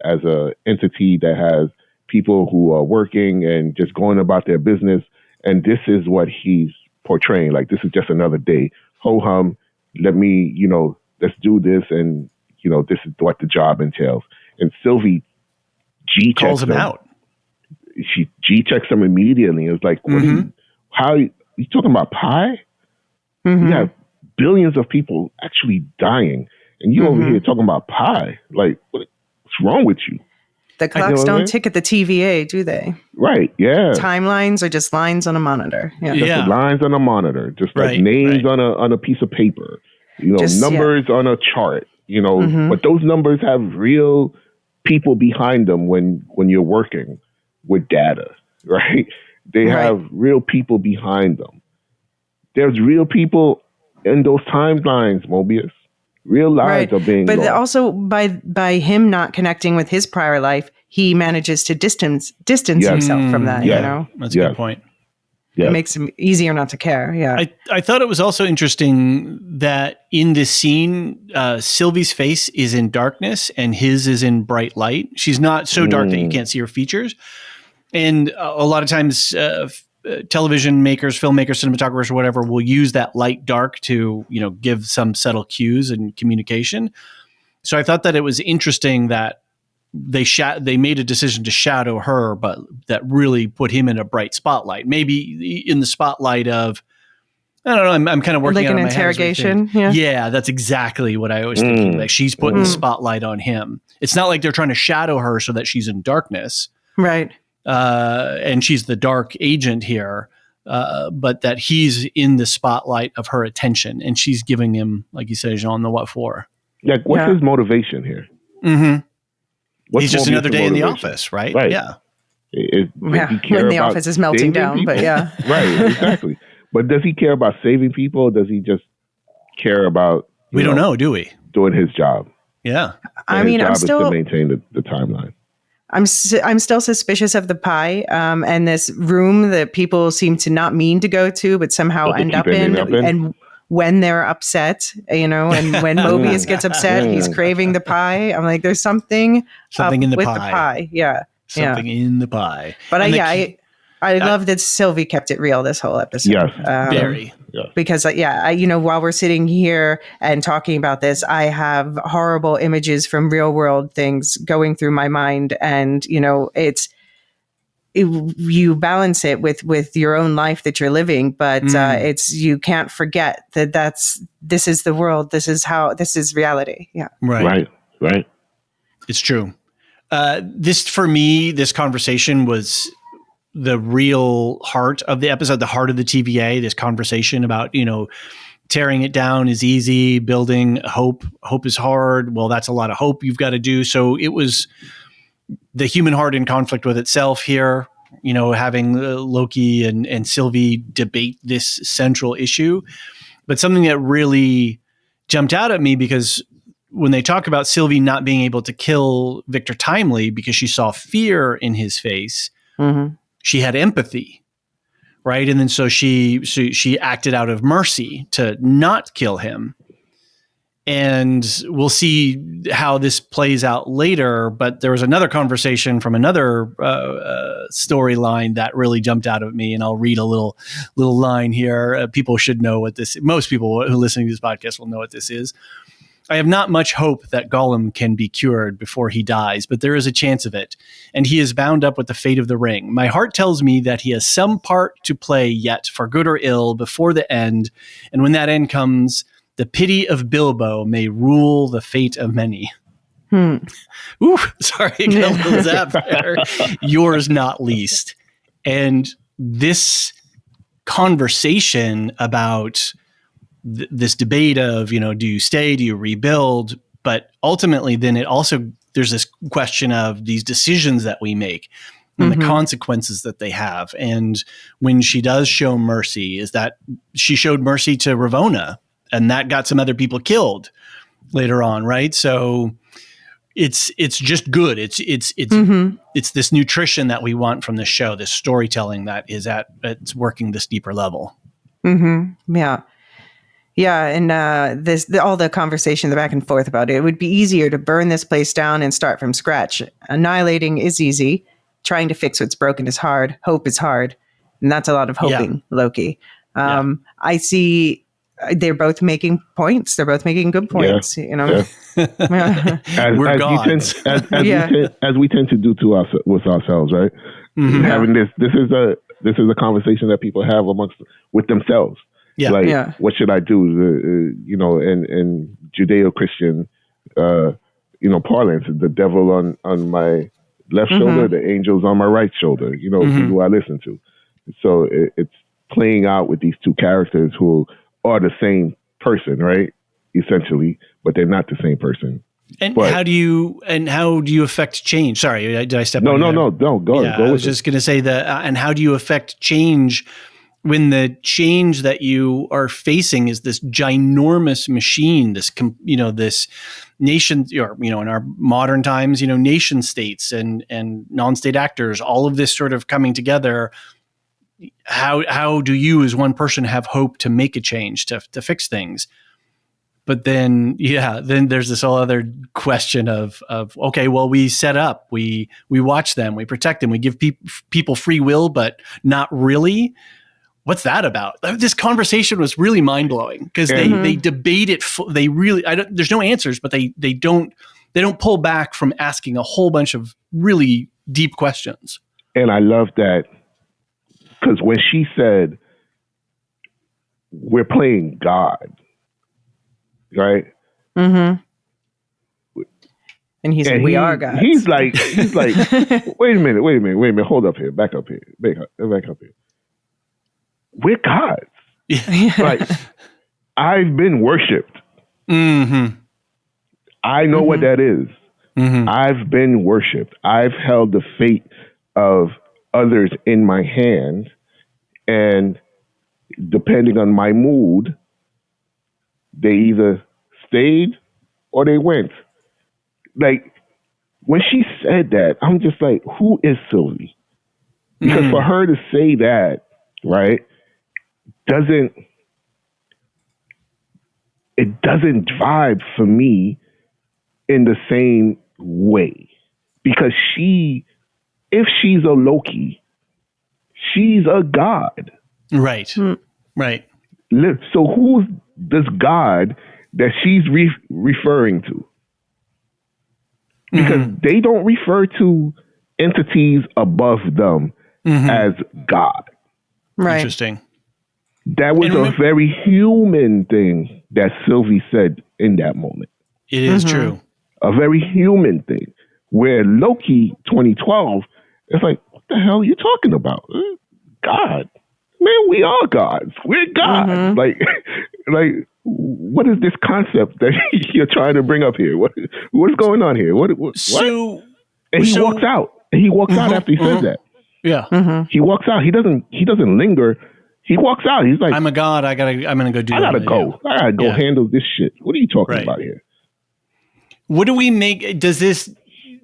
Speaker 2: as a entity that has people who are working and just going about their business. And this is what he's portraying. This is just another day. Ho-hum, let me, let's do this. And, this is what the job entails. And Sylvie
Speaker 1: calls him out.
Speaker 2: G checks him immediately. It was like, what are you talking about pie? You have billions of people actually dying, and you over here talking about pie. Like, what's wrong with you?
Speaker 3: The clocks don't tick at the TVA, do they?
Speaker 2: Right, yeah.
Speaker 3: Timelines are just lines on a monitor. Yeah.
Speaker 2: Just lines on a monitor, just like names on a piece of paper. Numbers on a chart. But those numbers have real people behind them when you're working with data, right? They have real people behind them. There's real people in those timelines, Mobius. Real lives are being lost.
Speaker 3: Also by him not connecting with his prior life, he manages to distance himself from that.
Speaker 1: That's a good point.
Speaker 3: It makes him easier not to care. Yeah.
Speaker 1: I thought it was also interesting that in this scene, Sylvie's face is in darkness and his is in bright light. She's not so dark that you can't see her features. And a lot of times television makers, filmmakers, cinematographers, or whatever, will use that light dark to, give some subtle cues and communication. So I thought that it was interesting that they made a decision to shadow her, but that really put him in a bright spotlight. Maybe in the spotlight of, I don't know, I'm kind of working
Speaker 3: like
Speaker 1: on
Speaker 3: an interrogation. Yeah,
Speaker 1: that's exactly what I was thinking. Like she's putting the spotlight on him. It's not like they're trying to shadow her so that she's in darkness.
Speaker 3: Right.
Speaker 1: And she's the dark agent here, but that he's in the spotlight of her attention, and she's giving him, like you said, Jean, the what for.
Speaker 2: Like, what's his motivation here?
Speaker 1: He's just another day in the office, right? Yeah.
Speaker 2: When
Speaker 3: the office is melting down, people? But yeah.
Speaker 2: Right, exactly. But does he care about saving people? Or does he just care about...
Speaker 1: We don't know, do we?
Speaker 2: Doing his job.
Speaker 1: Yeah.
Speaker 2: And his job is to maintain the timeline.
Speaker 3: I'm still suspicious of the pie and this room that people seem to not mean to go to, but somehow end up in. And when they're upset, and when Mobius gets upset, he's craving the pie. I'm like, there's something
Speaker 1: in the
Speaker 3: with
Speaker 1: pie.
Speaker 3: The pie. Yeah.
Speaker 1: Something in the pie.
Speaker 3: But I love that Sylvie kept it real this whole episode.
Speaker 2: Yes.
Speaker 1: Very.
Speaker 3: Because while we're sitting here and talking about this, I have horrible images from real world things going through my mind. And, you balance it with your own life that you're living, but you can't forget that this is the world. This is reality. Yeah.
Speaker 2: Right.
Speaker 1: It's true. For me, this conversation was the real heart of the episode, the heart of the TVA, this conversation about, tearing it down is easy, building hope is hard. Well, that's a lot of hope you've got to do. So it was the human heart in conflict with itself here, having Loki and Sylvie debate this central issue. But something that really jumped out at me, because when they talk about Sylvie not being able to kill Victor Timely because she saw fear in his face, she had empathy, right? And then so she acted out of mercy to not kill him. And we'll see how this plays out later. But there was another conversation from another storyline that really jumped out at me. And I'll read a little line here. People should know what this. Most people who are listening to this podcast will know what this is. I have not much hope that Gollum can be cured before he dies, but there is a chance of it, and he is bound up with the fate of the ring. My heart tells me that he has some part to play yet, for good or ill, before the end, and when that end comes, the pity of Bilbo may rule the fate of many. Ooh, sorry, I got a little zap there. Yours not least. And this conversation about this debate of, do you stay, do you rebuild? But ultimately, then there's this question of these decisions that we make and the consequences that they have. And when she does show mercy, is that she showed mercy to Ravonna, and that got some other people killed later on, right? So it's just good. It's this nutrition that we want from the show, this storytelling that it's working this deeper level.
Speaker 3: Yeah. Yeah, and all the conversation, the back and forth about it would be easier to burn this place down and start from scratch. Annihilating is easy. Trying to fix what's broken is hard. Hope is hard. And that's a lot of hoping, Loki. I see they're both making points. They're both making good points. You know,
Speaker 1: We're gods.
Speaker 2: As we tend to do with ourselves, right?
Speaker 1: Mm-hmm.
Speaker 2: Having this is a conversation that people have with themselves.
Speaker 1: Yeah.
Speaker 2: Like, what should I do? You know, in Judeo-Christian, parlance, the devil on my left shoulder, the angels on my right shoulder. You know, who do I listen to? So it's playing out with these two characters who are the same person, right? Essentially, but they're not the same person.
Speaker 1: And how do you affect change? Sorry, did I step on you?
Speaker 2: No. Go.
Speaker 1: I was just going to say that. And how do you affect change when the change that you are facing is this ginormous machine, this nation, or in our modern times, nation states and non-state actors, all of this sort of coming together. How do you, as one person, have hope to make a change to fix things? But then there's this whole other question of okay, well, we set up, we watch them, we protect them, we give people free will, but not really. What's that about? This conversation was really mind blowing because they debate it. They really, there's no answers, but they don't pull back from asking a whole bunch of really deep questions.
Speaker 2: And I love that because when she said we're playing God. Right.
Speaker 3: Mm-hmm. And he said, "We are gods."
Speaker 2: He's like, wait a minute, hold up here, back up here. We're gods. Like, I've been worshipped.
Speaker 1: Mm-hmm.
Speaker 2: I know what that is. Mm-hmm. I've been worshipped. I've held the fate of others in my hand, and depending on my mood, they either stayed or they went. Like, when she said that, I'm just like, who is Sylvie? Because for her to say that, right, doesn't vibe for me in the same way. Because if she's a Loki, she's a god.
Speaker 1: Right. Right.
Speaker 2: So who's this god that she's referring to? Because they don't refer to entities above them as God.
Speaker 3: Right.
Speaker 1: Interesting.
Speaker 2: That was a very human thing that Sylvie said in that moment.
Speaker 1: It is true.
Speaker 2: A very human thing. Where Loki 2012 is like, what the hell are you talking about? God. Man, we are gods. We're gods. Like, what is this concept that you're trying to bring up here? What's going on here? What? And he walks out. And he walks out after he says that.
Speaker 1: Yeah.
Speaker 2: He walks out. He doesn't linger. He walks out. He's like,
Speaker 1: I'm a god. I'm gonna go do.
Speaker 2: I gotta go handle this shit. What are you talking about here?
Speaker 1: What do we make? Does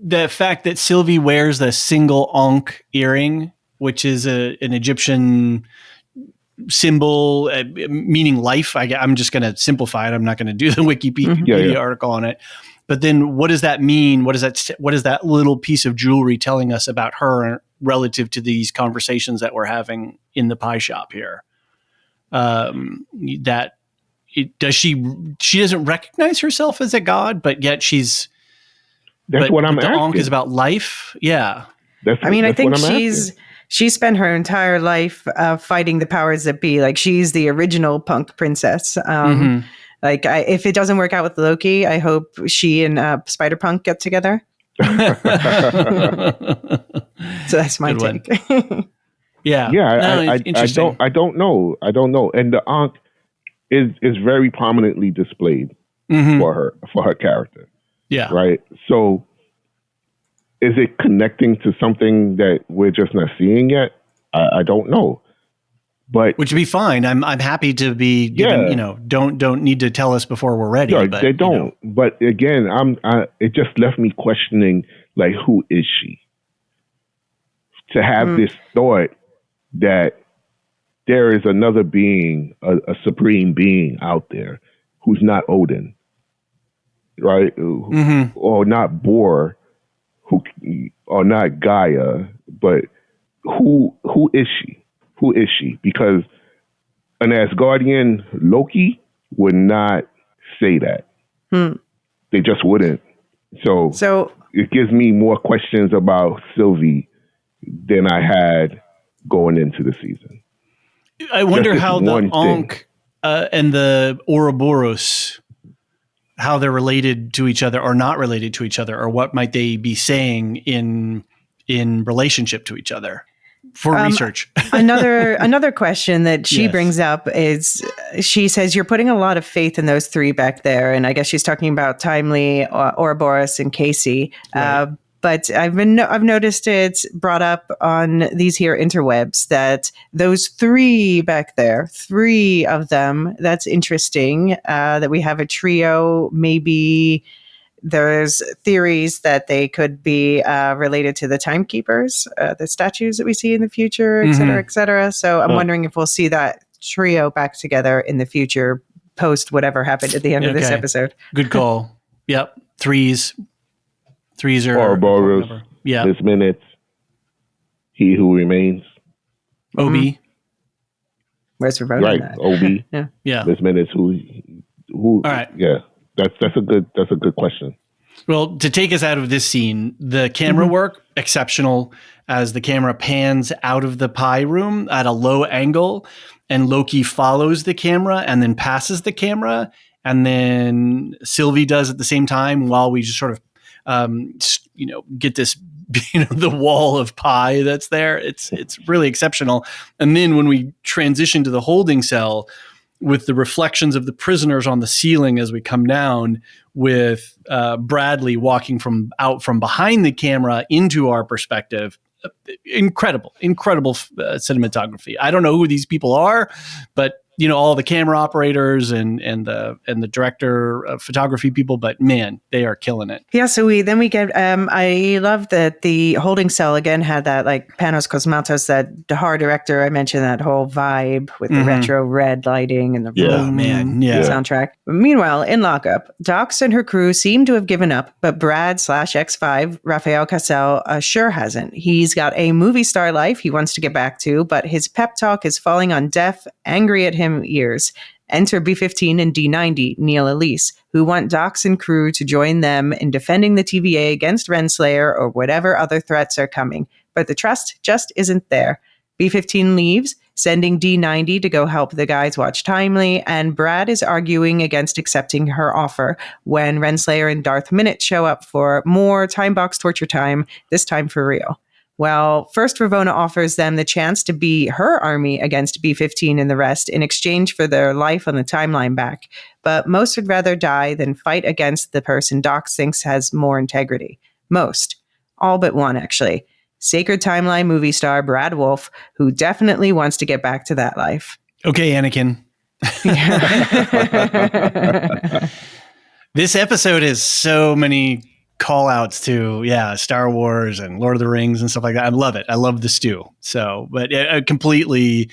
Speaker 1: the fact that Sylvie wears the single Ankh earring, which is an Egyptian symbol meaning life. I'm just going to simplify it. I'm not going to do the Wikipedia article on it. But then what does that mean? What is that little piece of jewelry telling us about her relative to these conversations that we're having in the pie shop here? She doesn't recognize herself as a god, but yet
Speaker 2: that's what I'm asking.
Speaker 1: The Ankh is about life. Yeah.
Speaker 3: I think she spent her entire life fighting the powers that be. Like, she's the original punk princess. Like, if it doesn't work out with Loki, I hope she and Spider-Punk get together. So that's my take.
Speaker 1: Yeah.
Speaker 2: I don't know. And the Ankh is very prominently displayed for her character.
Speaker 1: Yeah.
Speaker 2: Right. So, is it connecting to something that we're just not seeing yet? I don't know. But
Speaker 1: which would be fine. I'm happy to be given, don't need to tell us before we're ready.
Speaker 2: Yeah,
Speaker 1: but,
Speaker 2: they don't. But again, it just left me questioning, like, who is she? To have this thought that there is another being, a supreme being out there who's not Odin, right? Or not Bor, or not Gaia, but who is she? Who is she? Because an Asgardian Loki would not say that. They just wouldn't. So it gives me more questions about Sylvie than I had going into the season.
Speaker 1: I wonder how the Ankh and the Ouroboros, how they're related to each other or not related to each other, or what might they be saying in relationship to each other for research.
Speaker 3: another question that she brings up is, she says, you're putting a lot of faith in those three back there. And I guess she's talking about Timely, Ouroboros, and Casey. Right. But I've noticed it's brought up on these here interwebs that those three back there, three of them, that's interesting, that we have a trio. Maybe there's theories that they could be related to the timekeepers, the statues that we see in the future, et cetera, et cetera. So I'm wondering if we'll see that trio back together in the future, post whatever happened at the end of this episode.
Speaker 1: Good call. Yep. Threes are
Speaker 2: Ouroboros. Yeah. This Minutes. He Who Remains.
Speaker 1: Obi.
Speaker 3: Where's Verona?
Speaker 2: Right. Obi.
Speaker 1: Yeah.
Speaker 2: This Minutes. Who? All
Speaker 1: right.
Speaker 2: Yeah. That's a good question.
Speaker 1: Well, to take us out of this scene, the camera work, exceptional, as the camera pans out of the pie room at a low angle, and Loki follows the camera and then passes the camera, and then Sylvie does at the same time, while we just sort of get this, the wall of pie that's there. It's really exceptional. And then when we transition to the holding cell with the reflections of the prisoners on the ceiling as we come down, with Bradley walking from behind the camera into our perspective, incredible cinematography. I don't know who these people are, but all the camera operators and the director of photography people, but man, they are killing it.
Speaker 3: Yeah. So we get, I love that the holding cell again had that like Panos Cosmatos, that Dahar director. I mentioned that whole vibe with the retro red lighting and the soundtrack. Meanwhile, in lockup, Dox and her crew seem to have given up, but Brad/X5, Rafael Casal, sure hasn't. He's got a movie star life he wants to get back to, but his pep talk is falling on deaf, angry at him ears. Enter B-15 and D-90, Neil Elise, who want Dox and crew to join them in defending the TVA against Renslayer or whatever other threats are coming. But the trust just isn't there. B-15 leaves, sending D-90 to go help the guys watch Timely, and Brad is arguing against accepting her offer when Renslayer and Darth Minute show up for more time box torture time, this time for real. Well, first Ravonna offers them the chance to be her army against B-15 and the rest in exchange for their life on the timeline back. But most would rather die than fight against the person Dox thinks has more integrity. Most. All but one, actually. Sacred Timeline movie star Brad Wolfe, who definitely wants to get back to that life.
Speaker 1: Okay, Anakin. This episode has so many call outs to Star Wars and Lord of the Rings and stuff like that. I love it. I love the stew. So, but completely,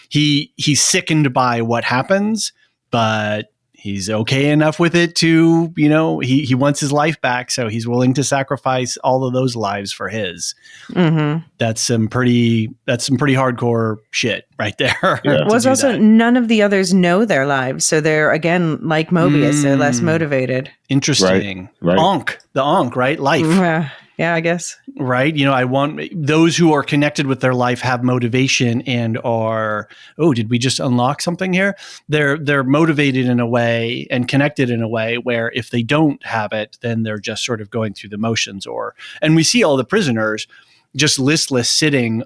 Speaker 1: he's sickened by what happens, but he's okay enough with it to, he wants his life back. So he's willing to sacrifice all of those lives for his. That's some pretty hardcore shit right there.
Speaker 3: Yeah. Was also none of the others know their lives. So they're, again, like Mobius, they're less motivated.
Speaker 1: Interesting.
Speaker 2: Right.
Speaker 1: The Ankh, right? Life.
Speaker 3: Yeah, I guess.
Speaker 1: Right. I want those who are connected with their life, have motivation, and are, did we just unlock something here? They're motivated in a way and connected in a way where if they don't have it, then they're just sort of going through the motions. And we see all the prisoners just listless, sitting,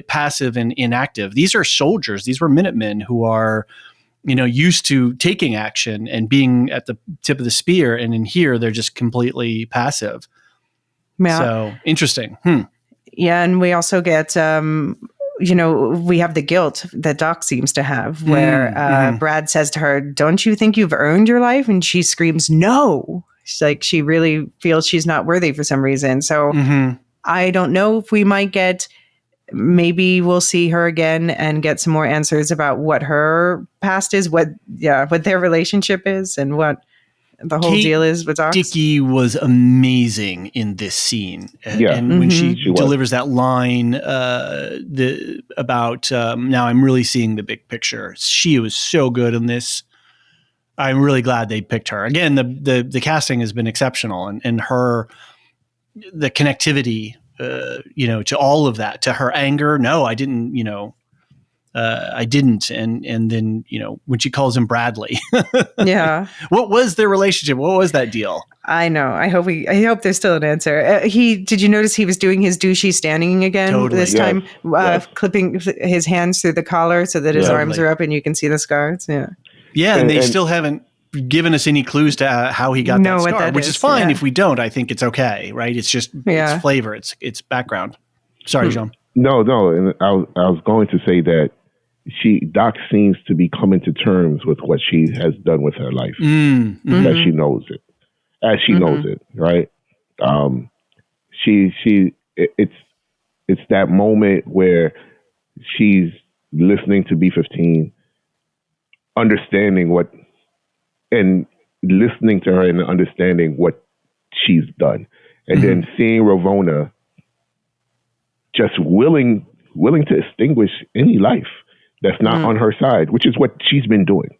Speaker 1: passive and inactive. These are soldiers. These were Minutemen who are, used to taking action and being at the tip of the spear. And in here, they're just completely passive. Yeah. So interesting.
Speaker 3: Yeah. And we also get, we have the guilt that Doc seems to have, where Brad says to her, "Don't you think you've earned your life?" And she screams, "No." She's like, she really feels she's not worthy for some reason. So I don't know if we might maybe we'll see her again and get some more answers about what her past is, what their relationship is, and what the whole deal is with Dox.
Speaker 1: Dickey was amazing in this scene. And when she delivers that line about now I'm really seeing the big picture. She was so good in this. I'm really glad they picked her. Again, the casting has been exceptional, and the connectivity, to all of that, to her anger. No, I didn't, I didn't. And then, when she calls him Bradley,
Speaker 3: Yeah.
Speaker 1: what was their relationship? What was that deal?
Speaker 3: I know. I hope there's still an answer. Did you notice he was doing his douchey standing again
Speaker 1: Totally.
Speaker 3: this time, clipping his hands through the collar so that his arms are up and you can see the scars? Yeah.
Speaker 1: Yeah. And they still haven't given us any clues to how he got that scar, which is fine. If we don't, I think it's okay. Right. It's just, it's flavor. It's background. Sorry, John.
Speaker 2: No. And I was going to say that Doc seems to be coming to terms with what she has done with her life. That she knows it. As she knows it, right? It's that moment where she's listening to B-15, understanding and listening to her and understanding what she's done, and then seeing Ravonna just willing to extinguish any life that's not on her side, which is what she's been doing.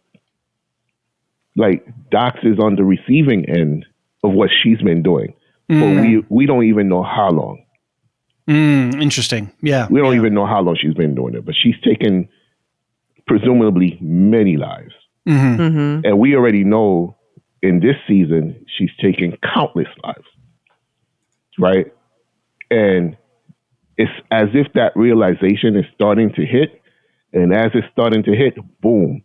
Speaker 2: Like, Dox is on the receiving end of what she's been doing, but we don't even know how long.
Speaker 1: Interesting. Yeah.
Speaker 2: We don't even know how long she's been doing it, but she's taken presumably many lives. And we already know in this season, she's taken countless lives. Right? And it's as if that realization is starting to hit. And as it's starting to hit, boom,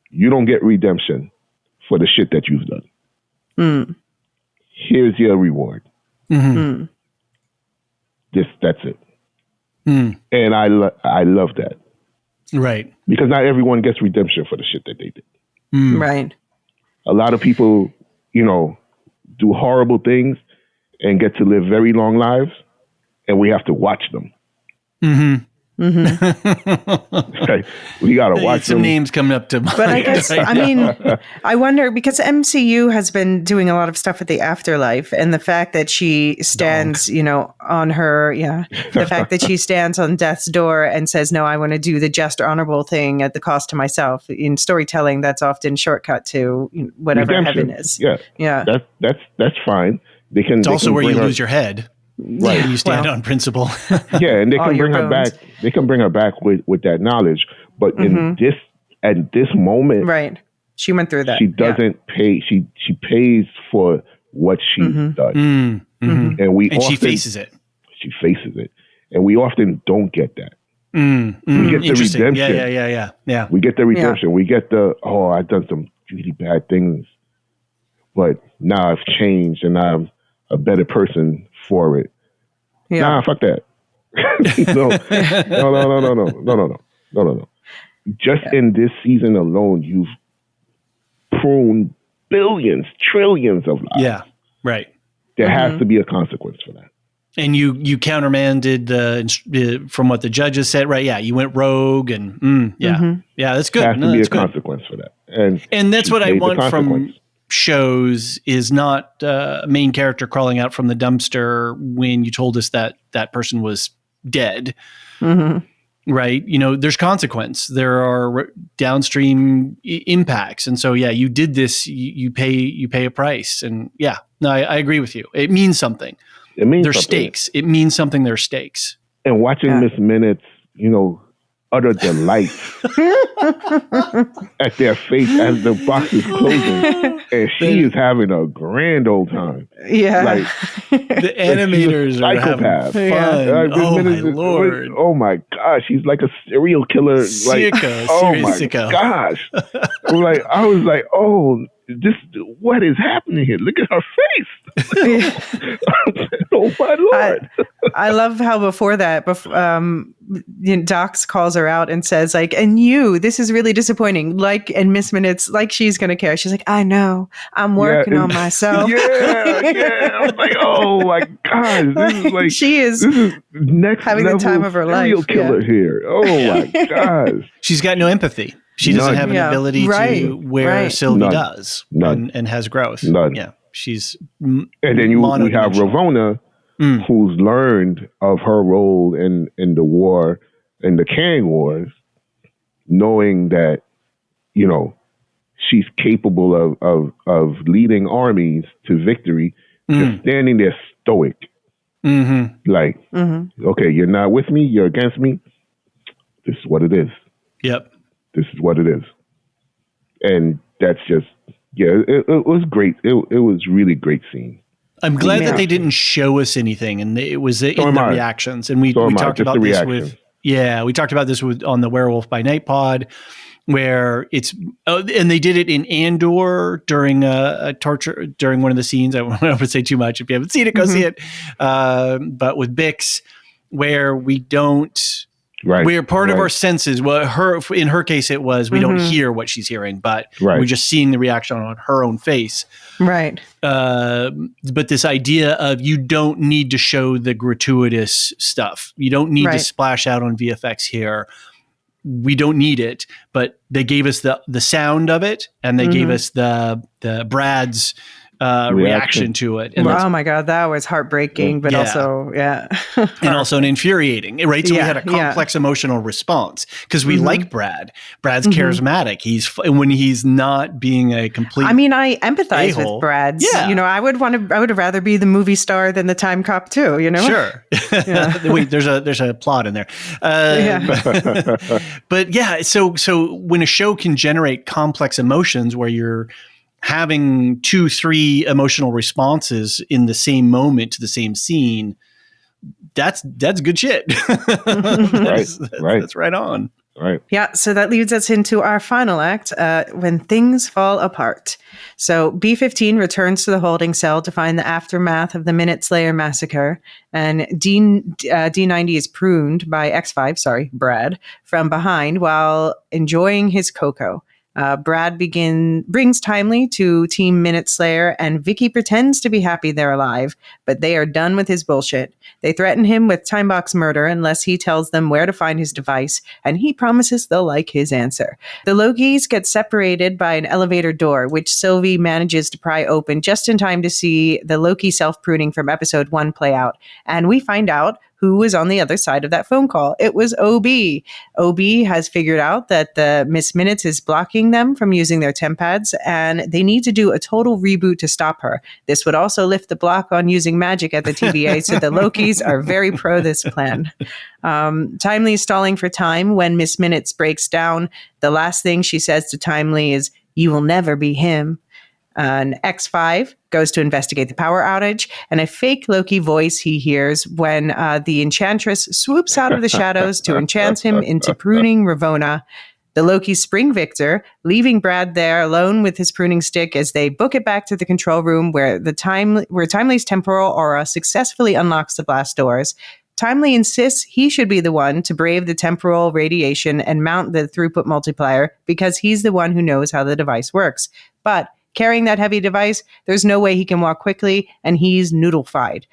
Speaker 2: you don't get redemption for the shit that you've done. Here's your reward. That's it. And I love that.
Speaker 1: Right.
Speaker 2: Because not everyone gets redemption for the shit that they did.
Speaker 3: Right.
Speaker 2: A lot of people, do horrible things and get to live very long lives, and we have to watch them. We gotta watch
Speaker 1: some names coming up to mind.
Speaker 3: But I guess I wonder, because MCU has been doing a lot of stuff with the afterlife, and the fact that she stands on her the fact that she stands on death's door and says, no, I want to do the just honorable thing at the cost to myself. In storytelling, that's often shortcut to whatever
Speaker 2: redemption.
Speaker 3: Heaven is.
Speaker 2: Yeah that's fine. It's
Speaker 1: also where you lose your head. Right. You stand on principle.
Speaker 2: And they can bring her back. They can bring her back with that knowledge. But at this moment,
Speaker 3: right, she went through that.
Speaker 2: She doesn't pay. She pays for what she's done, and she
Speaker 1: faces it.
Speaker 2: She faces it, and we often don't get that. We get the redemption.
Speaker 1: Yeah.
Speaker 2: We get the redemption. We get I've done some really bad things, but now I've changed and I'm a better person for it. Nah, fuck that. No. Just in this season alone, you've pruned billions, trillions of lives.
Speaker 1: Yeah, right.
Speaker 2: There has to be a consequence for that.
Speaker 1: And you countermanded from what the judges said, right? Yeah, you went rogue, and yeah, that's good.
Speaker 2: There has to be a consequence for that,
Speaker 1: and that's what I want from shows, is not a main character crawling out from the dumpster when you told us that that person was dead. Right? There's consequence. There are downstream impacts, and so you did this. You pay a price, and I agree with you. It means something.
Speaker 2: It means
Speaker 1: there's stakes. It means something. There's stakes.
Speaker 2: And watching Miss Minutes, utter delight at their face as the box is closing, and she is having a grand old time.
Speaker 3: Yeah,
Speaker 1: like the animators are having fun. Oh my lord!
Speaker 2: Oh my gosh, she's like a serial killer.
Speaker 1: Sicko,
Speaker 2: oh my
Speaker 1: sicko.
Speaker 2: Gosh! I was like, oh, what is happening here? Look at her face. Oh my lord!
Speaker 3: I love how before that, Dox calls her out and says, like, and this is really disappointing. And Miss Minutes, like, she's going to care. She's like, I know, I'm working on myself.
Speaker 2: I was like, oh my God. This is next
Speaker 3: having the time of her life.
Speaker 2: Serial killer here. Oh my gosh.
Speaker 1: She's got no empathy. She doesn't have an ability to where Sylvie does. And has growth.
Speaker 2: None.
Speaker 1: Yeah. She's
Speaker 2: and then we have Ravonna, who's learned of her role in the war, in the Kang Wars, knowing that, she's capable of leading armies to victory, just standing there stoic. Like, okay, you're not with me, you're against me. This is what it is.
Speaker 1: Yep.
Speaker 2: This is what it is. And that's just, it was great. It was really great scene.
Speaker 1: I'm glad that they didn't show us anything, and it was in the reactions. And we talked about this with, we talked about this on the Werewolf by Night pod, where it's, and they did it in Andor during a torture, during one of the scenes. I won't say too much. If you haven't seen it, go see it. But with Bix, where we don't, we're part of our senses. Well, in her case, it was, we don't hear what she's hearing, but we're just seeing the reaction on her own face.
Speaker 3: Right.
Speaker 1: But this idea of you don't need to show the gratuitous stuff. You don't need to splash out on VFX here. We don't need it, but they gave us the sound of it, and they gave us the Brad's reaction to it. And
Speaker 3: oh my God, that was heartbreaking, but also,
Speaker 1: and also infuriating, right? So we had a complex emotional response because we like Brad. Brad's charismatic. When he's not being a complete. I
Speaker 3: mean, I empathize with Brad. Yeah. You know, I would rather be the movie star than the time cop too, you know?
Speaker 1: Sure. Wait, there's a plot in there. But yeah, so when a show can generate complex emotions where you're having 2-3 emotional responses in the same moment to the same scene, that's good shit. That's right on.
Speaker 2: Right.
Speaker 3: Yeah. So that leads us into our final act, when things fall apart. So B-15 returns to the holding cell to find the aftermath of the Minute Slayer massacre, and D90 is pruned by X5, Brad, from behind while enjoying his cocoa. Brad brings Timely to Team Minute Slayer, and Vicky pretends to be happy they're alive, but they are done with his bullshit. They threaten him with timebox murder unless he tells them where to find his device, and he promises they'll like his answer. The Lokis get separated by an elevator door, which Sylvie manages to pry open just in time to see the Loki self-pruning from episode 1 play out, and we find out who was on the other side of that phone call. It was OB. OB has figured out that the Miss Minutes is blocking them from using their temp pads, and they need to do a total reboot to stop her. This would also lift the block on using magic at the TVA, so the Lokis are very pro this plan. Timely is stalling for time when Miss Minutes breaks down. The last thing she says to Timely is, "You will never be him." And X5 goes to investigate the power outage, and a fake Loki voice he hears when the Enchantress swoops out of the shadows to enchant him into pruning Ravonna. The Lokis spring Victor, leaving Brad there alone with his pruning stick as they book it back to the control room where Timely's temporal aura successfully unlocks the blast doors. Timely insists he should be the one to brave the temporal radiation and mount the throughput multiplier because he's the one who knows how the device works. But carrying that heavy device, there's no way he can walk quickly, and he's noodle-fied.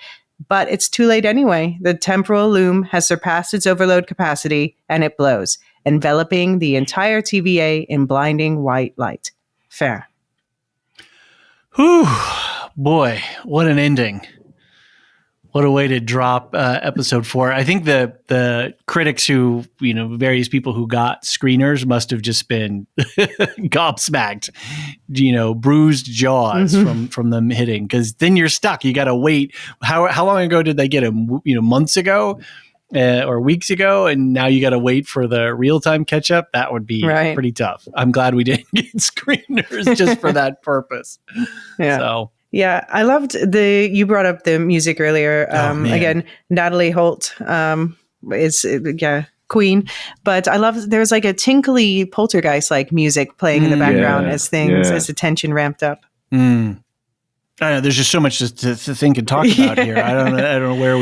Speaker 3: But it's too late anyway. The temporal loom has surpassed its overload capacity, and it blows, enveloping the entire TVA in blinding white light. Fair.
Speaker 1: Whew, boy, what an ending. What a way to drop episode 4. I think the critics who, various people who got screeners must have just been gobsmacked, bruised jaws from them hitting. Because then you're stuck. You got to wait. How long ago did they get him? Months ago or weeks ago, and now you got to wait for the real time catch up. That would be pretty tough. I'm glad we didn't get screeners just for that purpose. Yeah. So.
Speaker 3: Yeah, I loved you brought up the music earlier. Again, Natalie Holt is queen, but I love there's like a tinkly poltergeist-like music playing in the background as the tension ramped up.
Speaker 1: I know there's just so much to think and talk about here. I don't know where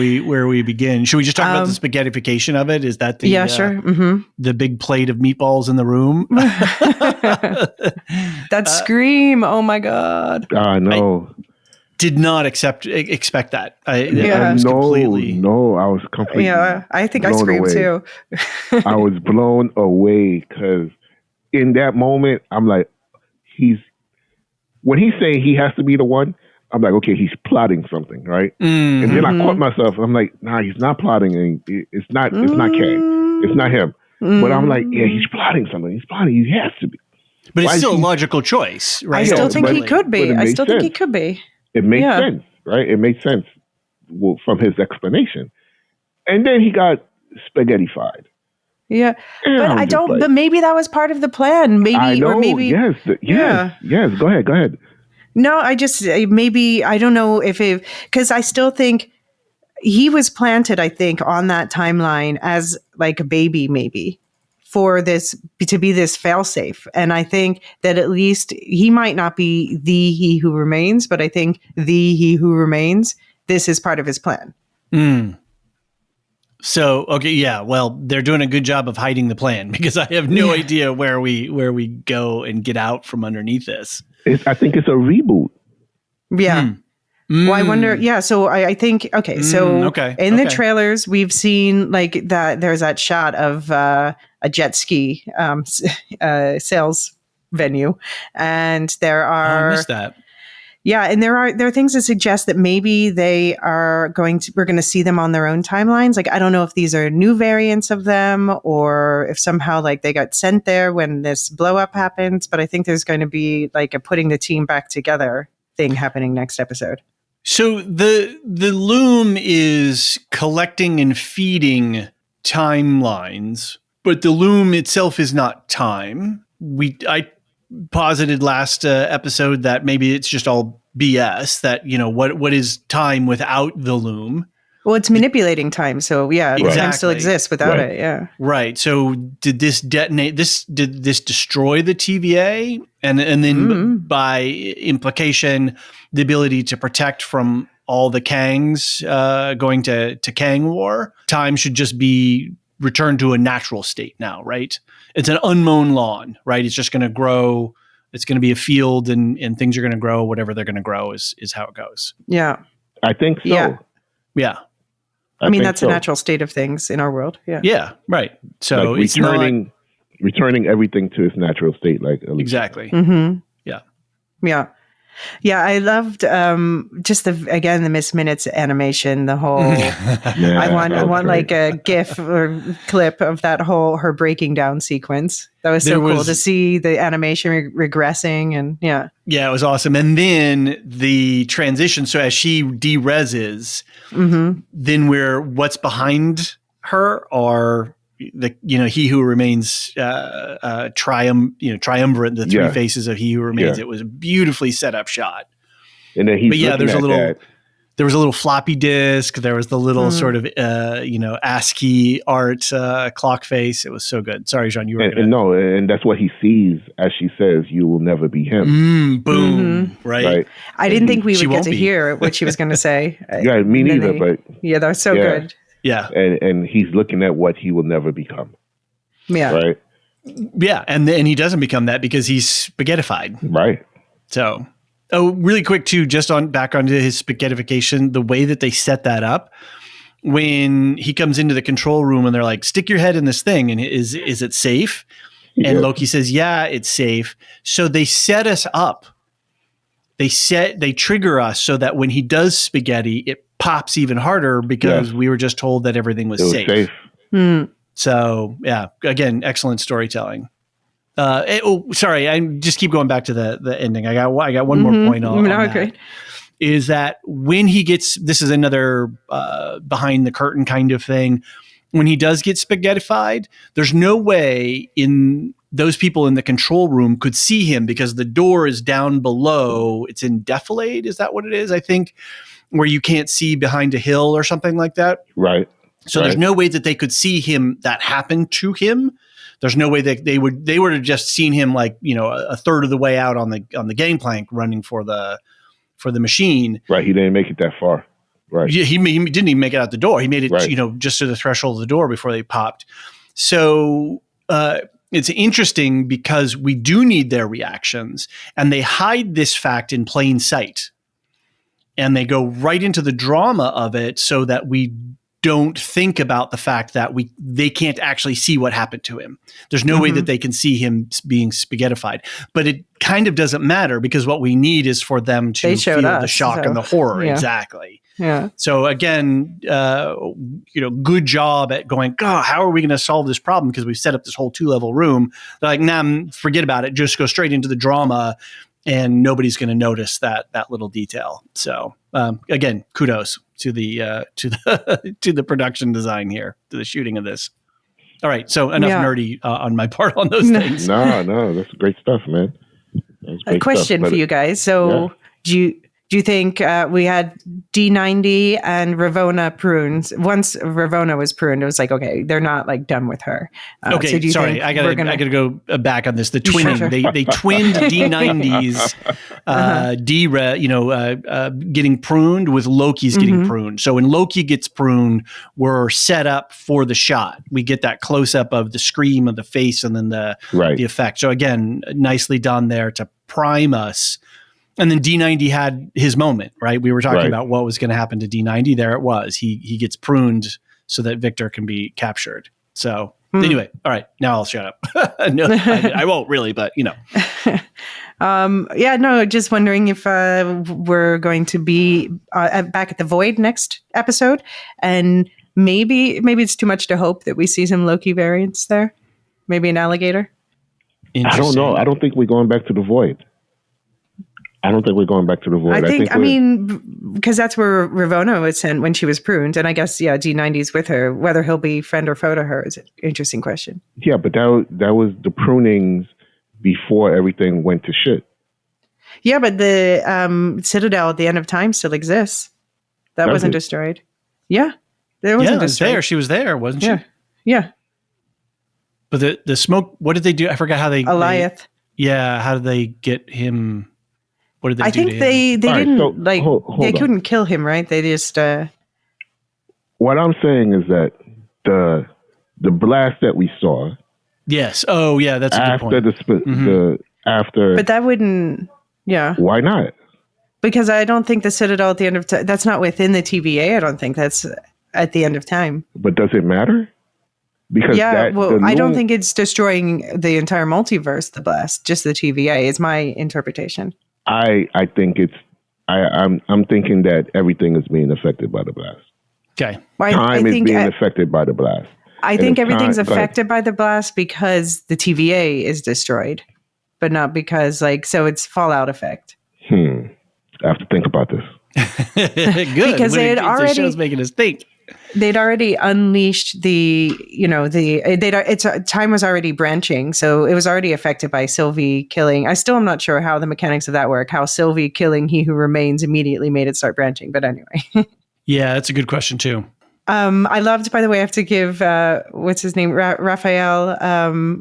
Speaker 1: we begin. Should we just talk about the spaghettification of it? Is that the
Speaker 3: sure.
Speaker 1: The big plate of meatballs in the room?
Speaker 3: That scream! Oh my God!
Speaker 2: I know.
Speaker 1: Did not expect that. I was completely.
Speaker 2: No, I was completely.
Speaker 3: Yeah, I think I screamed too.
Speaker 2: I was blown away because in that moment, I'm like, when he's saying he has to be the one, I'm like, okay, he's plotting something, right? And then I caught myself. I'm like, nah, he's not plotting. And it's not Kang. It's not him. But I'm like, yeah, he's plotting something. He's plotting. He has to be.
Speaker 1: But it's
Speaker 2: Why
Speaker 1: still a
Speaker 2: he-
Speaker 1: logical choice, right?
Speaker 3: I still think he
Speaker 1: Ultimately.
Speaker 3: could
Speaker 2: But
Speaker 3: be.
Speaker 2: it
Speaker 3: I
Speaker 2: makes
Speaker 3: still think he
Speaker 2: sense.
Speaker 3: could be.
Speaker 2: It makes
Speaker 3: Yeah.
Speaker 2: sense, right? It makes sense from his explanation. And then he got spaghettified.
Speaker 3: Yeah.
Speaker 2: And
Speaker 3: But
Speaker 2: I was
Speaker 3: I
Speaker 2: just
Speaker 3: don't,
Speaker 2: like,
Speaker 3: but maybe that was part of the plan. Maybe,
Speaker 2: I know,
Speaker 3: or maybe.
Speaker 2: yes. Go ahead.
Speaker 3: No, I just, maybe, I don't know if it, because I still think he was planted, I think, on that timeline as like a baby, maybe for this to be this failsafe. And I think that at least he might not be the he who remains, but I think the he who remains, this is part of his plan.
Speaker 1: Mm. So, okay, yeah. Well, they're doing a good job of hiding the plan because I have no idea where we go and get out from underneath this.
Speaker 2: I think it's a reboot.
Speaker 3: Yeah. Well, I wonder. Yeah. So I think, okay. So in the trailers, we've seen like that. There's that shot of a jet ski sales venue. And there are.
Speaker 1: I missed that.
Speaker 3: Yeah. And there are things that suggest that maybe we're going to see them on their own timelines. Like, I don't know if these are new variants of them or if somehow like they got sent there when this blow up happens. But I think there's going to be like a putting the team back together thing happening next episode.
Speaker 1: So the loom is collecting and feeding timelines, but the loom itself is not time. I posited last episode that maybe it's just all BS. That what is time without the loom?
Speaker 3: Well, it's manipulating time, so yeah,
Speaker 1: Exactly.
Speaker 3: time still exists without it. Yeah,
Speaker 1: right. So did this detonate? Did this destroy the TVA, and then by implication, the ability to protect from all the Kangs going to Kang War? Time should just be returned to a natural state now, right? It's an unmown lawn, right? It's just going to grow. It's going to be a field, and things are going to grow. Whatever they're going to grow is how it goes.
Speaker 3: Yeah,
Speaker 2: I think so.
Speaker 1: Yeah.
Speaker 3: I mean, that's a natural state of things in our world. Yeah.
Speaker 1: Yeah. Right. So
Speaker 2: like
Speaker 1: it's
Speaker 2: returning everything to its natural state, like Elysia.
Speaker 1: Exactly.
Speaker 3: Mm-hmm.
Speaker 1: Yeah.
Speaker 3: Yeah. Yeah, I loved just the Miss Minutes animation, the whole I want like a GIF or clip of that whole her breaking down sequence. That was so cool to see the animation regressing and yeah. Yeah,
Speaker 1: it was awesome. And then the transition, so as she de-reses, then what's behind her are the he who remains triumvirate, the three faces of he who remains. It was a beautifully set up shot.
Speaker 2: And then
Speaker 1: there was a little floppy disk. There was the little sort of ASCII art clock face. It was so good. Sorry, Jean, you were
Speaker 2: and that's what he sees as she says, "You will never be him."
Speaker 1: Boom! Right.
Speaker 3: I didn't think we would get to hear what she was going to say.
Speaker 2: Yeah, me neither. But
Speaker 3: that was so good.
Speaker 1: Yeah.
Speaker 2: And he's looking at what he will never become.
Speaker 3: Yeah.
Speaker 2: Right.
Speaker 1: Yeah. And he doesn't become that because he's spaghettified.
Speaker 2: Right.
Speaker 1: So, really quick too, just back onto his spaghettification, the way that they set that up when he comes into the control room and they're like, stick your head in this thing. And is it safe? Yeah. And Loki says, yeah, it's safe. So they set us up. They trigger us so that when he does spaghetti, it pops even harder because we were just told that everything was safe. So yeah, again, excellent storytelling. Sorry, I just keep going back to the ending. I got one more point on that. Great. Is that when he gets, this is another behind the curtain kind of thing. When he does get spaghettified, there's no way those people in the control room could see him because the door is down below. It's in defilade. Is that what it is? I think where you can't see behind a hill or something like that.
Speaker 2: Right.
Speaker 1: So there's no way that they could see him, that happened to him. There's no way that they would have just seen him like, a third of the way out on the gangplank running for the machine.
Speaker 2: Right. He didn't make it that far. Right.
Speaker 1: He didn't even make it out the door. He made it, just to the threshold of the door before they popped. So it's interesting because we do need their reactions, and they hide this fact in plain sight. And they go right into the drama of it so that we don't think about the fact that they can't actually see what happened to him. There's no way that they can see him being spaghettified. But it kind of doesn't matter because what we need is for them to feel the shock and the horror.
Speaker 3: Yeah.
Speaker 1: Exactly.
Speaker 3: Yeah.
Speaker 1: So again, good job at going, God, how are we going to solve this problem? Because we've set up this whole 2-level room. They're like, nah, forget about it. Just go straight into the drama and nobody's going to notice that little detail. So again, kudos to the to the production design here, to the shooting of this. All right. So enough nerdy on my part on those things.
Speaker 2: No, that's great stuff, man.
Speaker 3: A question for you guys. So do you think we had D90 and Ravonna prunes? Once Ravonna was pruned, it was like, okay, they're not like done with her.
Speaker 1: Okay, so sorry, I gotta go back on this. The twinning, sure. They twinned D90's getting pruned with Loki's getting pruned. So when Loki gets pruned, we're set up for the shot. We get that close up of the scream of the face and then the effect. So again, nicely done there to prime us. And then D90 had his moment, right? We were talking about what was going to happen to D90. There it was. He gets pruned so that Victor can be captured. So anyway, all right, now I'll shut up. No, I won't really, but
Speaker 3: just wondering if we're going to be back at the Void next episode. And maybe it's too much to hope that we see some Loki variants there. Maybe an alligator.
Speaker 2: I don't know. I don't think we're going back to the Void. I think,
Speaker 3: because that's where Ravonna was sent when she was pruned. And I guess, D90's with her. Whether he'll be friend or foe to her is an interesting question.
Speaker 2: Yeah, but that was the prunings before everything went to shit.
Speaker 3: Yeah, but the Citadel at the end of time still exists. That wasn't destroyed. Yeah. It wasn't destroyed.
Speaker 1: There. She was there, wasn't she?
Speaker 3: Yeah.
Speaker 1: But the smoke, what did they do? I forgot how they...
Speaker 3: Goliath.
Speaker 1: How did they get him... What did they do?
Speaker 3: I think they didn't they couldn't kill him, right? They just.
Speaker 2: What I'm saying is that the blast that we saw.
Speaker 1: Yes. Oh, yeah. That's a good
Speaker 2: point. After.
Speaker 3: But that wouldn't. Yeah.
Speaker 2: Why not?
Speaker 3: Because I don't think the Citadel at the end of time. That's not within the TVA. I don't think that's at the end of time.
Speaker 2: But does it matter? Because
Speaker 3: I don't think it's destroying the entire multiverse. The blast, just the TVA, is my interpretation.
Speaker 2: I think I'm thinking that everything is being affected by the blast.
Speaker 1: Okay.
Speaker 2: Time is being affected by the blast.
Speaker 3: I think everything's affected by the blast because the TVA is destroyed, but not because so it's fallout effect.
Speaker 2: I have to think about this.
Speaker 1: Good.
Speaker 3: Because they had already...
Speaker 1: The show's making us think.
Speaker 3: They'd already unleashed time was already branching, so it was already affected by Sylvie killing. I still am not sure how the mechanics of that work, how Sylvie killing He Who Remains immediately made it start branching, but anyway.
Speaker 1: Yeah, that's a good question too.
Speaker 3: I loved, by the way, I have to give, what's his name? Raphael,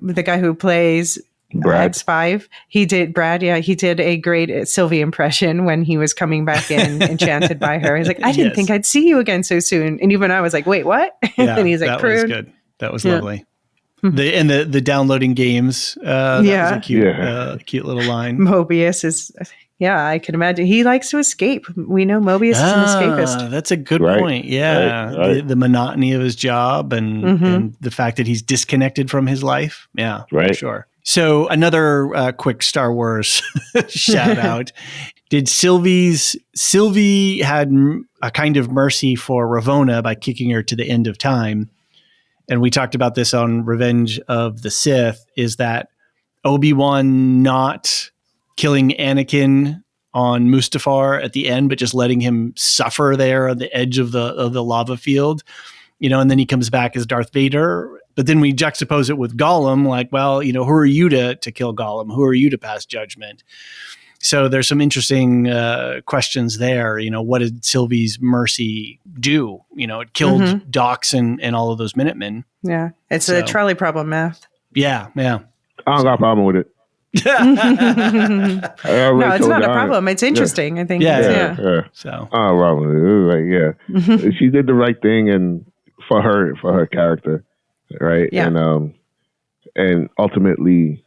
Speaker 3: the guy who plays
Speaker 2: Brad.
Speaker 3: X5. He did a great Sylvie impression when he was coming back in, enchanted by her. He's like, I didn't think I'd see you again so soon. And even I was like, wait, what?
Speaker 1: Yeah,
Speaker 3: and he's like,
Speaker 1: that
Speaker 3: prune.
Speaker 1: was good. That was lovely. The downloading games. That was a cute little line.
Speaker 3: Mobius is, I can imagine. He likes to escape. We know Mobius is an escapist.
Speaker 1: That's a good point. Yeah. Right. The monotony of his job and the fact that he's disconnected from his life. Yeah, for sure. So another quick Star Wars shout out. Did Sylvie had a kind of mercy for Ravonna by kicking her to the end of time. And we talked about this on Revenge of the Sith, is that Obi-Wan not killing Anakin on Mustafar at the end, but just letting him suffer there on the edge of the lava field, and then he comes back as Darth Vader. But then we juxtapose it with Gollum, like, well, who are you to kill Gollum? Who are you to pass judgment? So there's some interesting questions there. What did Sylvie's mercy do? It killed Dox and all of those Minutemen.
Speaker 3: Yeah, it's a trolley problem math.
Speaker 1: Yeah.
Speaker 2: I don't got a problem with it.
Speaker 3: No, it's not a problem. It's interesting. I think.
Speaker 2: Yeah.
Speaker 1: So,
Speaker 2: she did the right thing and for her character. Right.
Speaker 3: Yeah.
Speaker 2: And ultimately,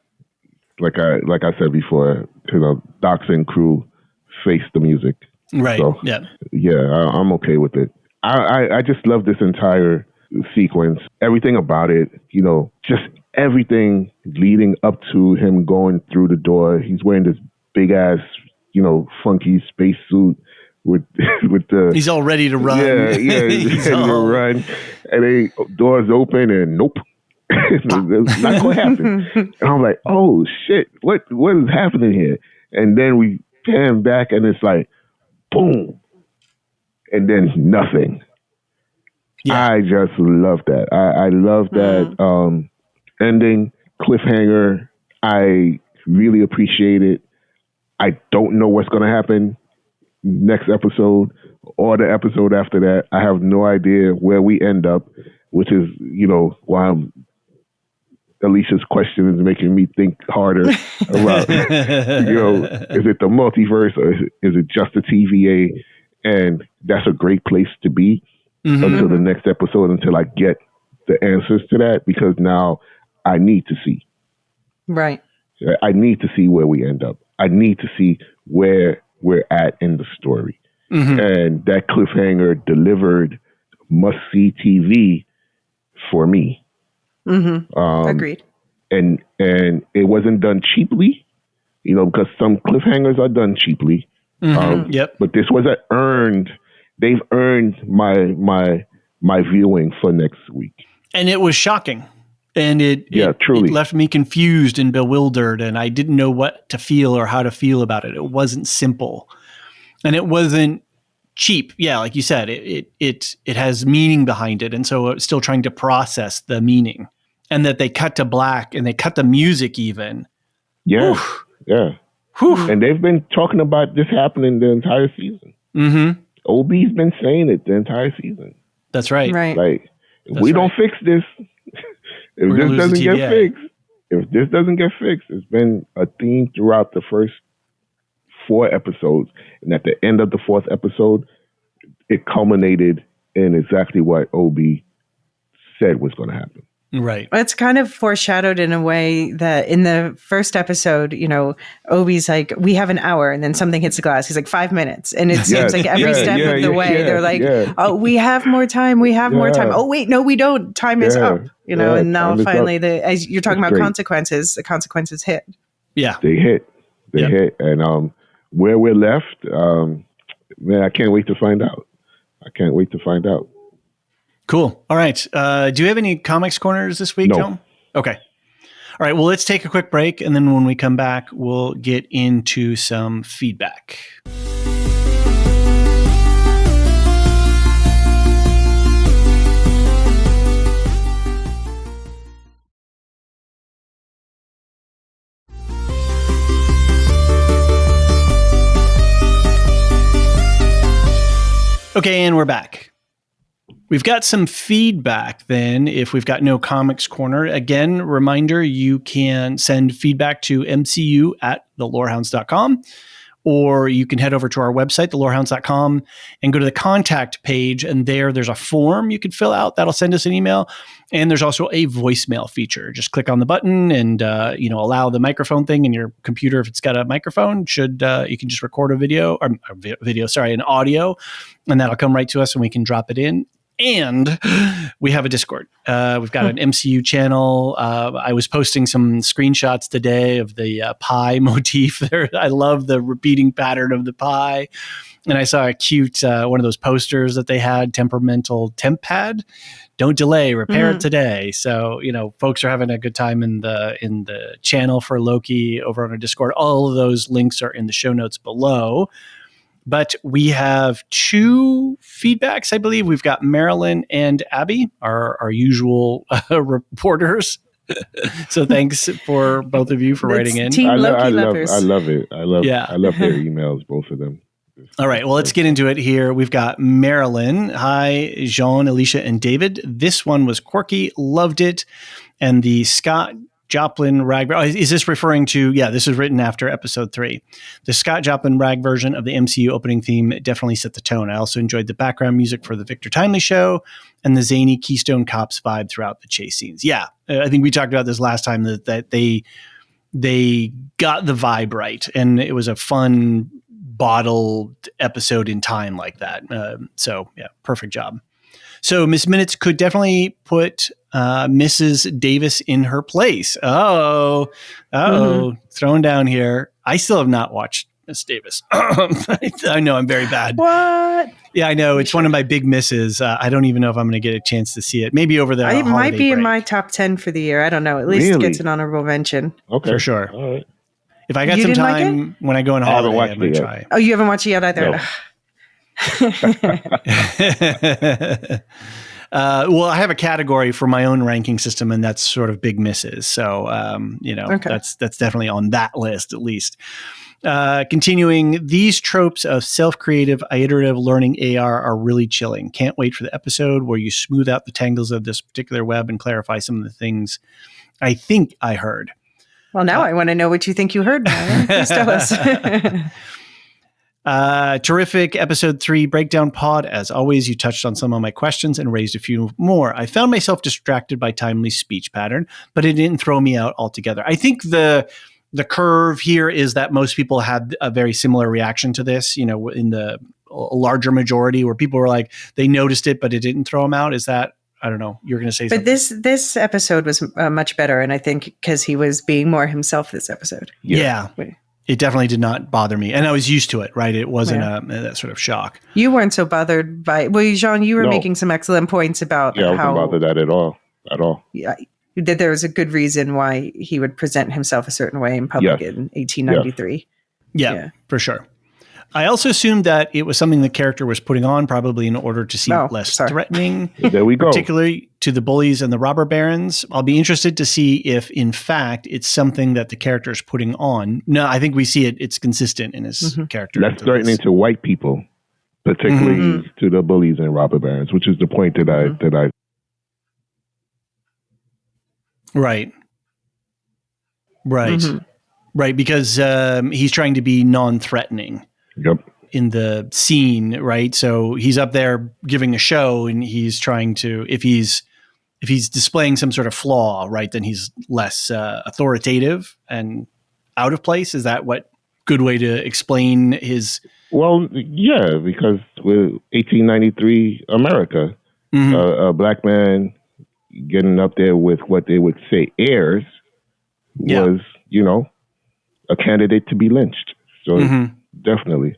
Speaker 2: like I said before, Dox and crew face the music.
Speaker 1: Right.
Speaker 2: So, I'm okay with it. I just love this entire sequence. Everything about it, just everything leading up to him going through the door. He's wearing this big ass, funky space suit with the.
Speaker 1: He's all ready to run.
Speaker 2: Yeah, he's ready to run, and they doors open and nope. It's not going to happen. And I'm like, oh shit, what is happening here? And then we pan back and it's like, boom. And then nothing. Yeah. I just love that. I love that ending, cliffhanger. I really appreciate it. I don't know what's going to happen next episode or the episode after that. I have no idea where we end up, which is, why Alicia's question is making me think harder about, is it the multiverse or is it just the TVA? And that's a great place to be until the next episode, until I get the answers to that, because now I need to see.
Speaker 3: Right.
Speaker 2: I need to see where we end up. I need to see where we're at in the story. And that cliffhanger delivered must-see TV for me.
Speaker 3: Agreed.
Speaker 2: And it wasn't done cheaply, because some cliffhangers are done cheaply.
Speaker 1: Yep.
Speaker 2: But this was they've earned my viewing for next week.
Speaker 1: And it was shocking. And it
Speaker 2: truly
Speaker 1: left me confused and bewildered, and I didn't know what to feel or how to feel about it. It wasn't simple. And it wasn't cheap. Yeah, like you said, it has meaning behind it. And so it's still trying to process the meaning. And that they cut to black and they cut the music even.
Speaker 2: Yeah.
Speaker 1: Whew.
Speaker 2: Yeah.
Speaker 1: Whew.
Speaker 2: And they've been talking about this happening the entire season. OB's been saying it the entire season.
Speaker 1: That's right.
Speaker 3: Right.
Speaker 2: Like, if we don't fix this, if this doesn't get fixed, it's been a theme throughout the first 4 episodes. And at the end of the 4th episode, it culminated in exactly what OB said was going to happen.
Speaker 1: Right.
Speaker 3: It's kind of foreshadowed in a way that in the first episode, Obi's like, we have an hour, and then something hits the glass. He's like, 5 minutes. And it seems like every step of the way, they're like, oh, we have more time. We have more time. Oh, wait, no, we don't. Time is up. And now finally, as you're talking about consequences, the consequences hit. Yeah.
Speaker 2: They hit. And where we're left, man, I can't wait to find out.
Speaker 1: Cool. All right. Do you have any comics corners this week,
Speaker 2: No.
Speaker 1: John? Okay. All right. Well, let's take a quick break. And then when we come back, we'll get into some feedback. Okay. And we're back. We've got some feedback then if we've got no comics corner. Again, reminder, you can send feedback to mcu@thelorehounds.com, or you can head over to our website, thelorehounds.com, and go to the contact page. And there's a form you can fill out. That'll send us an email. And there's also a voicemail feature. Just click on the button and, allow the microphone thing in your computer. If it's got a microphone, you can just record an audio, and that'll come right to us and we can drop it in. And we have a Discord. We've got an MCU channel. I was posting some screenshots today of the pie motif there. I love the repeating pattern of the pie. And I saw a cute one of those posters that they had, temperamental temp pad. Don't delay, repair it today. So, folks are having a good time in the channel for Loki over on our Discord. All of those links are in the show notes below. But we have 2 feedbacks, I believe. We've got Marilyn and Abby, our usual reporters. So thanks for both of you for writing in.
Speaker 3: Team Loki lovers.
Speaker 2: I love it. I love their emails, both of them.
Speaker 1: All right. Well, let's get into it here. We've got Marilyn. Hi, Jean, Elysia, and David. This one was quirky. Loved it. And the Scott Joplin rag. Is this referring to? Yeah, this is written after episode 3. The Scott Joplin rag version of the MCU opening theme definitely set the tone. I also enjoyed the background music for the Victor Timely show and the zany Keystone Cops vibe throughout the chase scenes. Yeah, I think we talked about this last time that they got the vibe right, and it was a fun bottled episode in time like that. So yeah, perfect job. So Miss Minutes could definitely put Mrs. Davis in her place. Thrown down here. I still have not watched Miss Davis. I know I'm very bad.
Speaker 3: What?
Speaker 1: Yeah, I know. It's one of my big misses. I don't even know if I'm going to get a chance to see it. Maybe over the
Speaker 3: It might be
Speaker 1: break.
Speaker 3: in my top 10 for the year. I don't know. At least it gets an honorable mention.
Speaker 2: Okay.
Speaker 1: For sure.
Speaker 2: All right.
Speaker 1: If I got some time when I go on holiday, I'm going to try.
Speaker 3: Oh, you haven't watched it yet either?
Speaker 2: No.
Speaker 1: Well, I have a category for my own ranking system, and that's sort of big misses. So, that's definitely on that list at least. Continuing, these tropes of self-creative, iterative learning AR are really chilling. Can't wait for the episode where you smooth out the tangles of this particular web and clarify some of the things I think I heard.
Speaker 3: Well, now I want to know what you think you heard, Ryan. Please tell us.
Speaker 1: Terrific episode 3 breakdown pod. As always, you touched on some of my questions and raised a few more. I found myself distracted by Timely's speech pattern, but it didn't throw me out altogether. I think the curve here is that most people had a very similar reaction to this, in the larger majority where people were like, they noticed it, but it didn't throw them out. Is that, I don't know, you're going to say something.
Speaker 3: But this episode was much better. And I think because he was being more himself this episode.
Speaker 1: Yeah. It definitely did not bother me. And I was used to it, right? It wasn't that sort of shock.
Speaker 3: You weren't so bothered by, Jean, you were making some excellent points about
Speaker 2: I wasn't bothered that at all.
Speaker 3: Yeah. That there was a good reason why he would present himself a certain way in public in 1893.
Speaker 1: Yeah, for sure. I also assumed that it was something the character was putting on, probably in order to seem less threatening.
Speaker 2: There we go.
Speaker 1: Particularly to the bullies and the robber barons. I'll be interested to see if, in fact, it's something that the character is putting on. No, I think we see it. It's consistent in his character.
Speaker 2: That's threatening to white people, particularly to the bullies and robber barons, which is the point that I.
Speaker 1: Right. Right, because he's trying to be non-threatening.
Speaker 2: Yep.
Speaker 1: In the scene, right? So he's up there giving a show, and he's trying to, if he's displaying some sort of flaw, right, then he's less authoritative and out of place. Is that what good way to explain his?
Speaker 2: Well, yeah, because with 1893 America, a black man getting up there with what they would say heirs was, a candidate to be lynched. So definitely.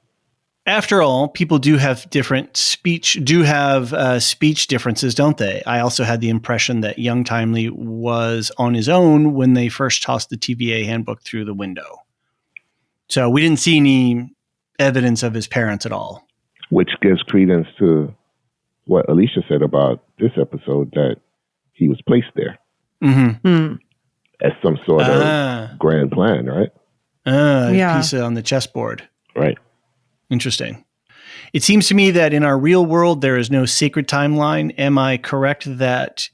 Speaker 1: After all, people do have speech differences, don't they? I also had the impression that young Timely was on his own when they first tossed the TVA handbook through the window. So we didn't see any evidence of his parents at all.
Speaker 2: Which gives credence to what Elysia said about this episode, that he was placed there as some sort of grand plan, right?
Speaker 1: Piece on the chessboard.
Speaker 2: Right.
Speaker 1: Interesting. It seems to me that in our real world, there is no sacred timeline. Am I correct that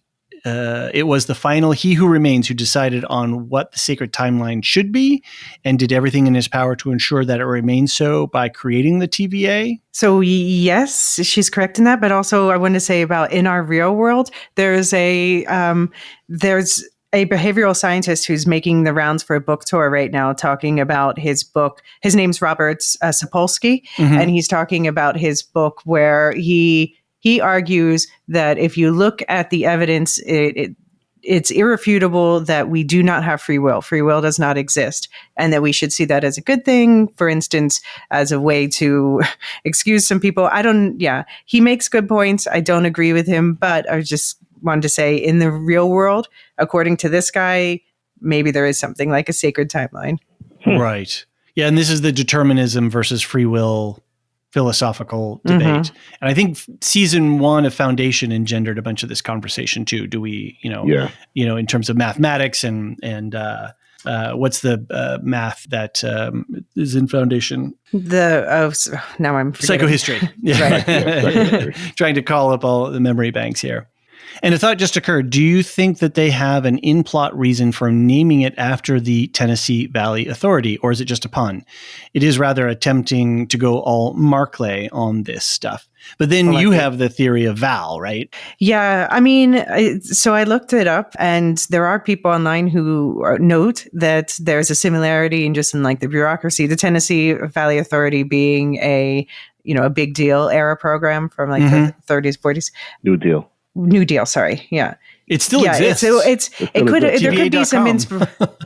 Speaker 1: it was the final He Who Remains who decided on what the sacred timeline should be and did everything in his power to ensure that it remains so by creating the TVA?
Speaker 3: So yes, she's correct in that. But also I want to say about in our real world, there's a behavioral scientist who's making the rounds for a book tour right now, talking about his book. His name's Robert Sapolsky, and he's talking about his book where he argues that if you look at the evidence, it's irrefutable that we do not have free will. Free will does not exist, and that we should see that as a good thing, for instance, as a way to excuse some people. He makes good points. I don't agree with him, but I just wanted to say in the real world, according to this guy, maybe there is something like a sacred timeline.
Speaker 1: Right. Yeah. And this is the determinism versus free will philosophical debate. And I think season 1 of Foundation engendered a bunch of this conversation too. Do we, in terms of mathematics and what's the math that is in Foundation?
Speaker 3: Now I'm forgetting.
Speaker 1: Psychohistory. Yeah. Trying to call up all the memory banks here. And a thought just occurred. Do you think that they have an in-plot reason for naming it after the Tennessee Valley Authority, or is it just a pun? It is rather attempting to go all Markley on this stuff. But then you have the theory of Val, right?
Speaker 3: Yeah, I mean, so I looked it up, and there are people online who note that there's a similarity in just in like the bureaucracy, the Tennessee Valley Authority being a big deal era program from like the 30s, 40s. New Deal, sorry. Yeah.
Speaker 1: It still exists.
Speaker 3: It could there could be some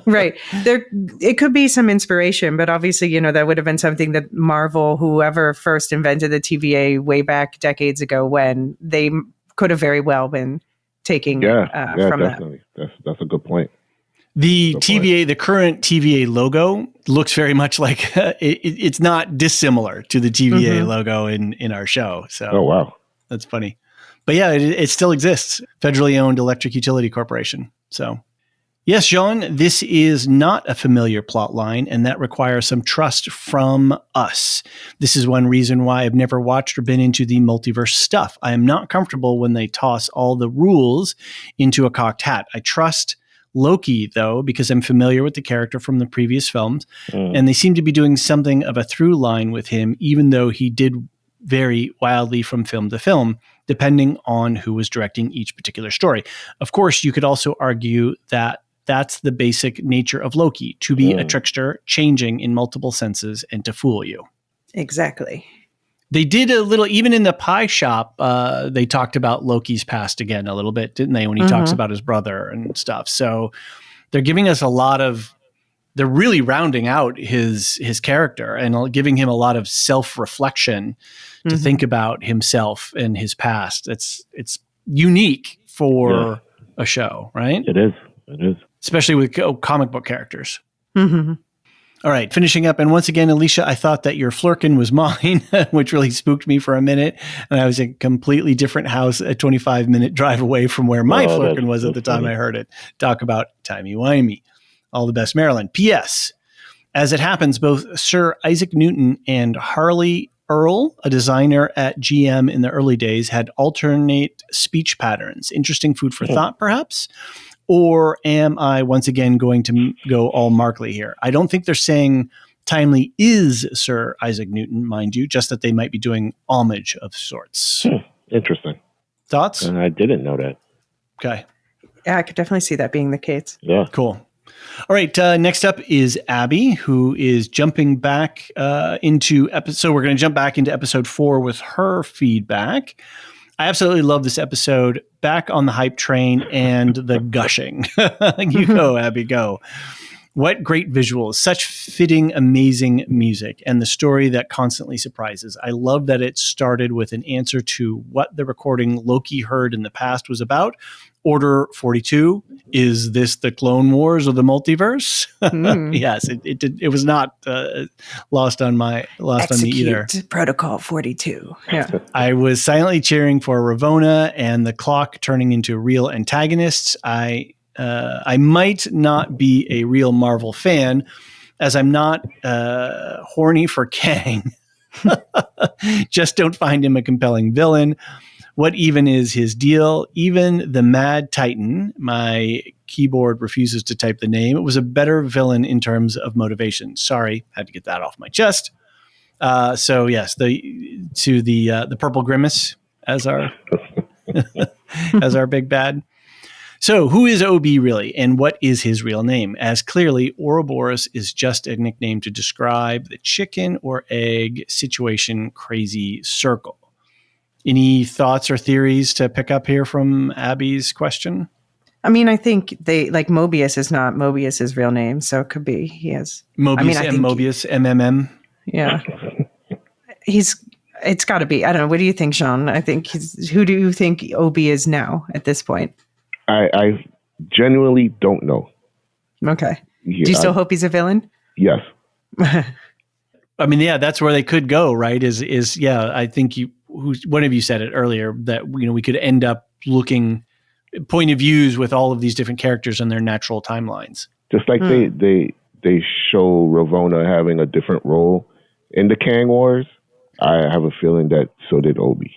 Speaker 3: right. It could be some inspiration, but obviously, that would have been something that Marvel, whoever first invented the TVA way back decades ago, when they could have very well been taking from
Speaker 2: definitely. That's a good point.
Speaker 1: The TVA, the current TVA logo looks very much like it's not dissimilar to the TVA logo in our show. So,
Speaker 2: oh wow,
Speaker 1: that's funny. But yeah, it still exists. Federally owned electric utility corporation. So, yes, Jean, this is not a familiar plot line, and that requires some trust from us. This is one reason why I've never watched or been into the multiverse stuff. I am not comfortable when they toss all the rules into a cocked hat. I trust Loki, though, because I'm familiar with the character from the previous films, and they seem to be doing something of a through line with him, even though he did vary wildly from film to film, depending on who was directing each particular story. Of course, you could also argue that that's the basic nature of Loki, to be a trickster, changing in multiple senses and to fool you.
Speaker 3: Exactly.
Speaker 1: They did a little, even in the pie shop, they talked about Loki's past again a little bit, didn't they, when he talks about his brother and stuff. So they're giving us they're really rounding out his character and giving him a lot of self-reflection to think about himself and his past. It's unique for a show, right?
Speaker 2: It is.
Speaker 1: Especially with comic book characters. All right, finishing up. And once again, Elysia, I thought that your Flurkin was mine, which really spooked me for a minute. And I was in a completely different house, a 25-minute drive away from where my Flurkin was at the time I heard it. Talk about timey-wimey. All the best, Marilyn. P.S. As it happens, both Sir Isaac Newton and Harley Earl, a designer at GM in the early days, had alternate speech patterns. Interesting food for thought, perhaps? Or am I once again going to go all Markley here? I don't think they're saying timely is Sir Isaac Newton, mind you, just that they might be doing homage of sorts.
Speaker 2: Interesting.
Speaker 1: Thoughts?
Speaker 2: And I didn't know that.
Speaker 1: Okay.
Speaker 3: Yeah, I could definitely see that being the case.
Speaker 2: Yeah.
Speaker 1: Cool. All right. Next up is Abby, who is jumping back into episode. So we're going to jump back into episode 4 with her feedback. I absolutely love this episode. Back on the hype train and the gushing. You go, Abby, go. What great visuals, such fitting, amazing music, and the story that constantly surprises. I love that it started with an answer to what the recording Loki heard in the past was about. Order 42, is this the Clone Wars or the multiverse? Yes, it was not lost on me either.
Speaker 3: Execute Protocol 42. Yeah.
Speaker 1: I was silently cheering for Ravonna and the clock turning into real antagonists. I might not be a real Marvel fan, as I'm not horny for Kang. Just don't find him a compelling villain. What even is his deal? Even the Mad Titan, my keyboard refuses to type the name, it was a better villain in terms of motivation. Sorry, had to get that off my chest. So yes, the Purple Grimace as our as our big bad. So who is OB really, and what is his real name? As clearly, Ouroboros is just a nickname to describe the chicken or egg situation crazy circle. Any thoughts or theories to pick up here from Abby's question?
Speaker 3: I mean, I think Mobius is not Mobius's real name, so it could be he has
Speaker 1: Mobius, Mobius, MMM.
Speaker 3: Yeah, it's got to be. I don't know. What do you think, Sean? I think who do you think OB is now at this point?
Speaker 2: I genuinely don't know.
Speaker 3: Okay. Yeah, do you still hope he's a villain?
Speaker 2: Yes.
Speaker 1: I mean, yeah, that's where they could go, right? I think one of you said it earlier that we could end up looking point of views with all of these different characters and their natural timelines.
Speaker 2: Just like they show Ravonna having a different role in the Kang Wars, I have a feeling that so did Obi.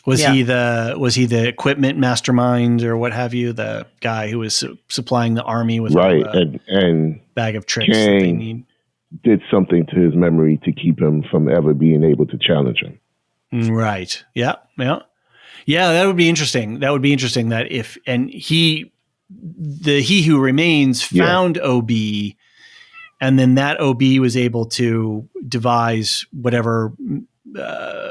Speaker 1: Was he the equipment mastermind or what have you? The guy who was supplying the army with all the
Speaker 2: and
Speaker 1: bag of tricks that they need.
Speaker 2: Did something to his memory to keep him from ever being able to challenge him.
Speaker 1: Right. Yeah. That would be interesting. That he who remains found OB, and then that OB was able to devise whatever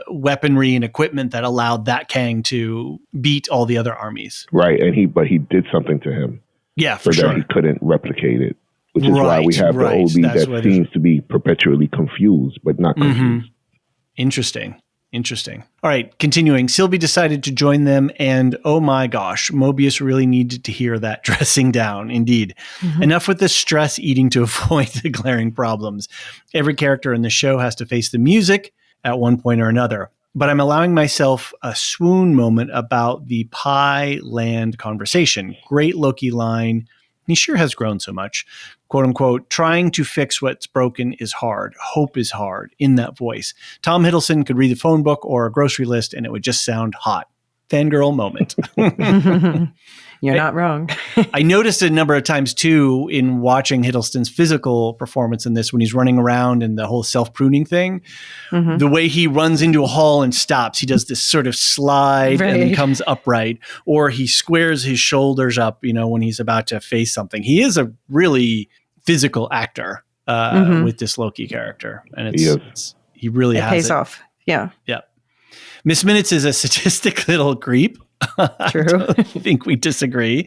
Speaker 1: weaponry and equipment that allowed that Kang to beat all the other armies.
Speaker 2: Right, but he did something to him.
Speaker 1: Yeah, for
Speaker 2: so
Speaker 1: sure.
Speaker 2: that he couldn't replicate it, which is why we have the OB that seems to be perpetually confused, but not confused.
Speaker 1: Interesting. All right, continuing. Sylvie decided to join them, and oh my gosh, Mobius really needed to hear that dressing down. Indeed. Enough with the stress eating to avoid the glaring problems. Every character in the show has to face the music at one point or another. But I'm allowing myself a swoon moment about the pie land conversation. Great Loki line. He sure has grown so much. Quote unquote, trying to fix what's broken is hard. Hope is hard, in that voice. Tom Hiddleston could read the phone book or a grocery list and it would just sound hot. Fangirl moment.
Speaker 3: You're not wrong.
Speaker 1: I noticed a number of times too in watching Hiddleston's physical performance in this when he's running around and the whole self-pruning thing. The way he runs into a hall and stops, he does this sort of slide and then comes upright, or he squares his shoulders up, when he's about to face something. He is a really physical actor with this Loki character, and he really has
Speaker 3: pays off. Yeah.
Speaker 1: Miss Minutes is a sadistic little creep.
Speaker 3: True.
Speaker 1: I think we disagree.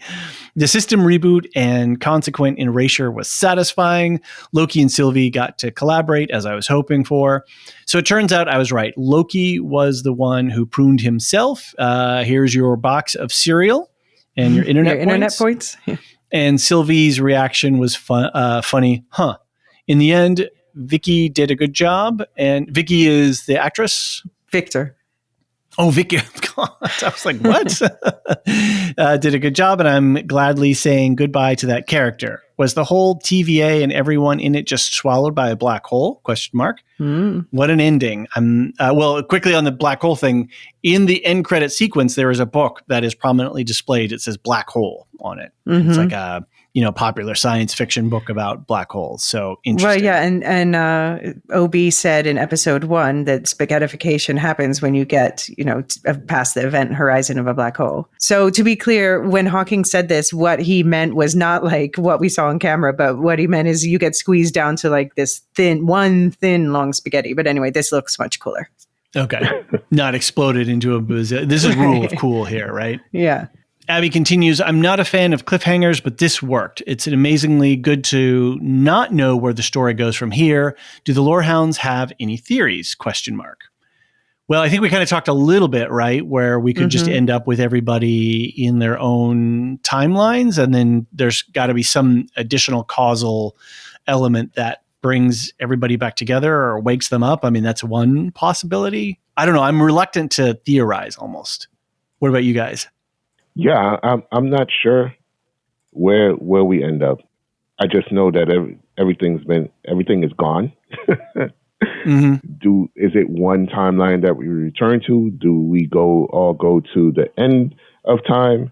Speaker 1: The system reboot and consequent erasure was satisfying. Loki and Sylvie got to collaborate as I was hoping for. So it turns out I was right. Loki was the one who pruned himself. Here's your box of cereal and your internet
Speaker 3: points.
Speaker 1: And Sylvie's reaction was funny. In the end, Vicky did a good job. And Vicky is the actress?
Speaker 3: Victor.
Speaker 1: Oh, Vicky. God, I was like, what? Did a good job, and I'm gladly saying goodbye to that character. Was the whole TVA and everyone in it just swallowed by a black hole? ? What an ending. Quickly on the black hole thing, in the end credit sequence, there is a book that is prominently displayed. It says Black Hole on it. It's like a popular science fiction book about black holes. So interesting.
Speaker 3: Well, yeah, and OB said in episode 1 that spaghettification happens when you get, past the event horizon of a black hole. So to be clear, when Hawking said this, what he meant was not like what we saw on camera, but what he meant is you get squeezed down to like this thin long spaghetti. But anyway, this looks much cooler.
Speaker 1: Okay. Not exploded into a booze. This is rule of cool here, right?
Speaker 3: Yeah.
Speaker 1: Abby continues, I'm not a fan of cliffhangers, but this worked. It's amazingly good to not know where the story goes from here. Do the Lorehounds have any theories? ? Well, I think we kind of talked a little bit, right, where we could just end up with everybody in their own timelines, and then there's got to be some additional causal element that brings everybody back together or wakes them up. I mean, that's one possibility. I don't know. I'm reluctant to theorize almost. What about you guys?
Speaker 2: Yeah, I'm not sure where we end up. I just know that everything is gone. Is it one timeline that we return to? Do we all go to the end of time?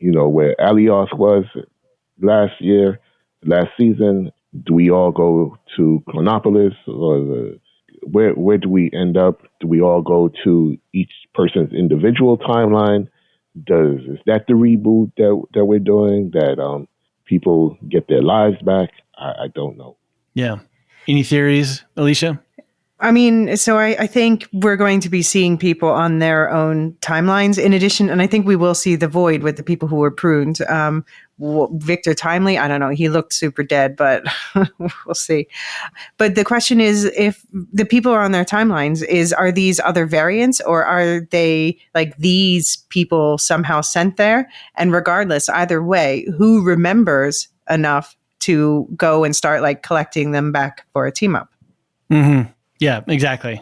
Speaker 2: Where Alios was last season. Do we all go to Chronopolis, or where do we end up? Do we all go to each person's individual timeline? Is that the reboot that we're doing, that people get their lives back? I don't know.
Speaker 1: Yeah. Any theories, Elysia?
Speaker 3: I mean, so I think we're going to be seeing people on their own timelines in addition. And I think we will see the void with the people who were pruned. Victor Timely, I don't know. He looked super dead, but we'll see. But the question is, if the people are on their timelines, are these other variants, or are they like these people somehow sent there? And regardless, either way, who remembers enough to go and start like collecting them back for a team up?
Speaker 1: Yeah, exactly.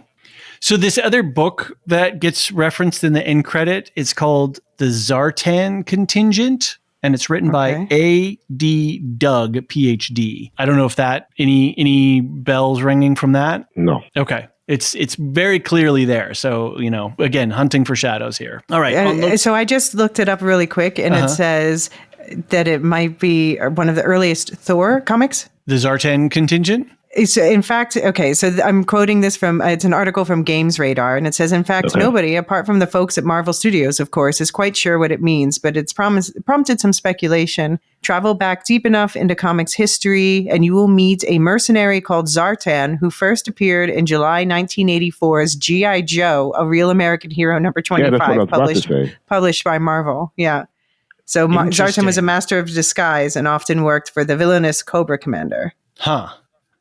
Speaker 1: So this other book that gets referenced in the end credit is called The Zartan Contingent, and it's written by A.D. Doug, PhD. I don't know if that any bells ringing from that?
Speaker 2: No.
Speaker 1: Okay. It's very clearly there. So, again, hunting for shadows here. All right.
Speaker 3: So I just looked it up really quick, and it says that it might be one of the earliest Thor comics.
Speaker 1: The Zartan contingent?
Speaker 3: In fact, okay, so I'm quoting this from, it's an article from Games Radar, and it says, in fact, nobody, apart from the folks at Marvel Studios, of course, is quite sure what it means, but it's prompted some speculation. Travel back deep enough into comics history, and you will meet a mercenary called Zartan, who first appeared in July 1984's G.I. Joe, A Real American Hero number 25, published by Marvel. Yeah. So Zartan was a master of disguise and often worked for the villainous Cobra Commander.
Speaker 1: Huh.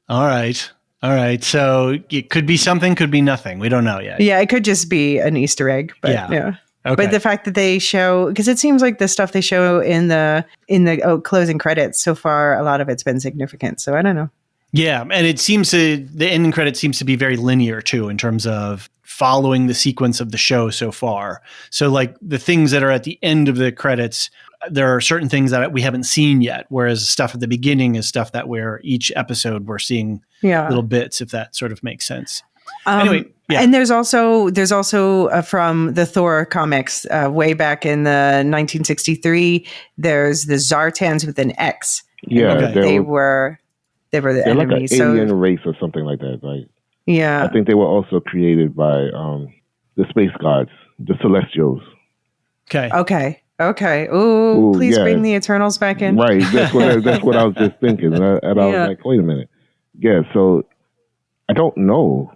Speaker 1: All right. So it could be something, could be nothing. We don't know yet.
Speaker 3: Yeah, it could just be an Easter egg. But yeah. Okay. But the fact that they show, because it seems like the stuff they show in the closing credits so far, a lot of it's been significant. So I don't know.
Speaker 1: Yeah, and the ending credit seems to be very linear too in terms of following the sequence of the show so far. So like the things that are at the end of the credits, there are certain things that we haven't seen yet, whereas stuff at the beginning is stuff that each episode we're seeing little bits, if that sort of makes sense. Anyway, yeah.
Speaker 3: And there's also from the Thor comics way back in the 1963, there's the Zartans with an X.
Speaker 2: Yeah,
Speaker 3: they were the enemies.
Speaker 2: Like an alien race or something like that, right?
Speaker 3: Yeah.
Speaker 2: I think they were also created by the space gods, the Celestials.
Speaker 3: Okay. Ooh, please bring the Eternals back in.
Speaker 2: Right. That's what I was just thinking. And I was like, wait a minute. Yeah. So I don't know.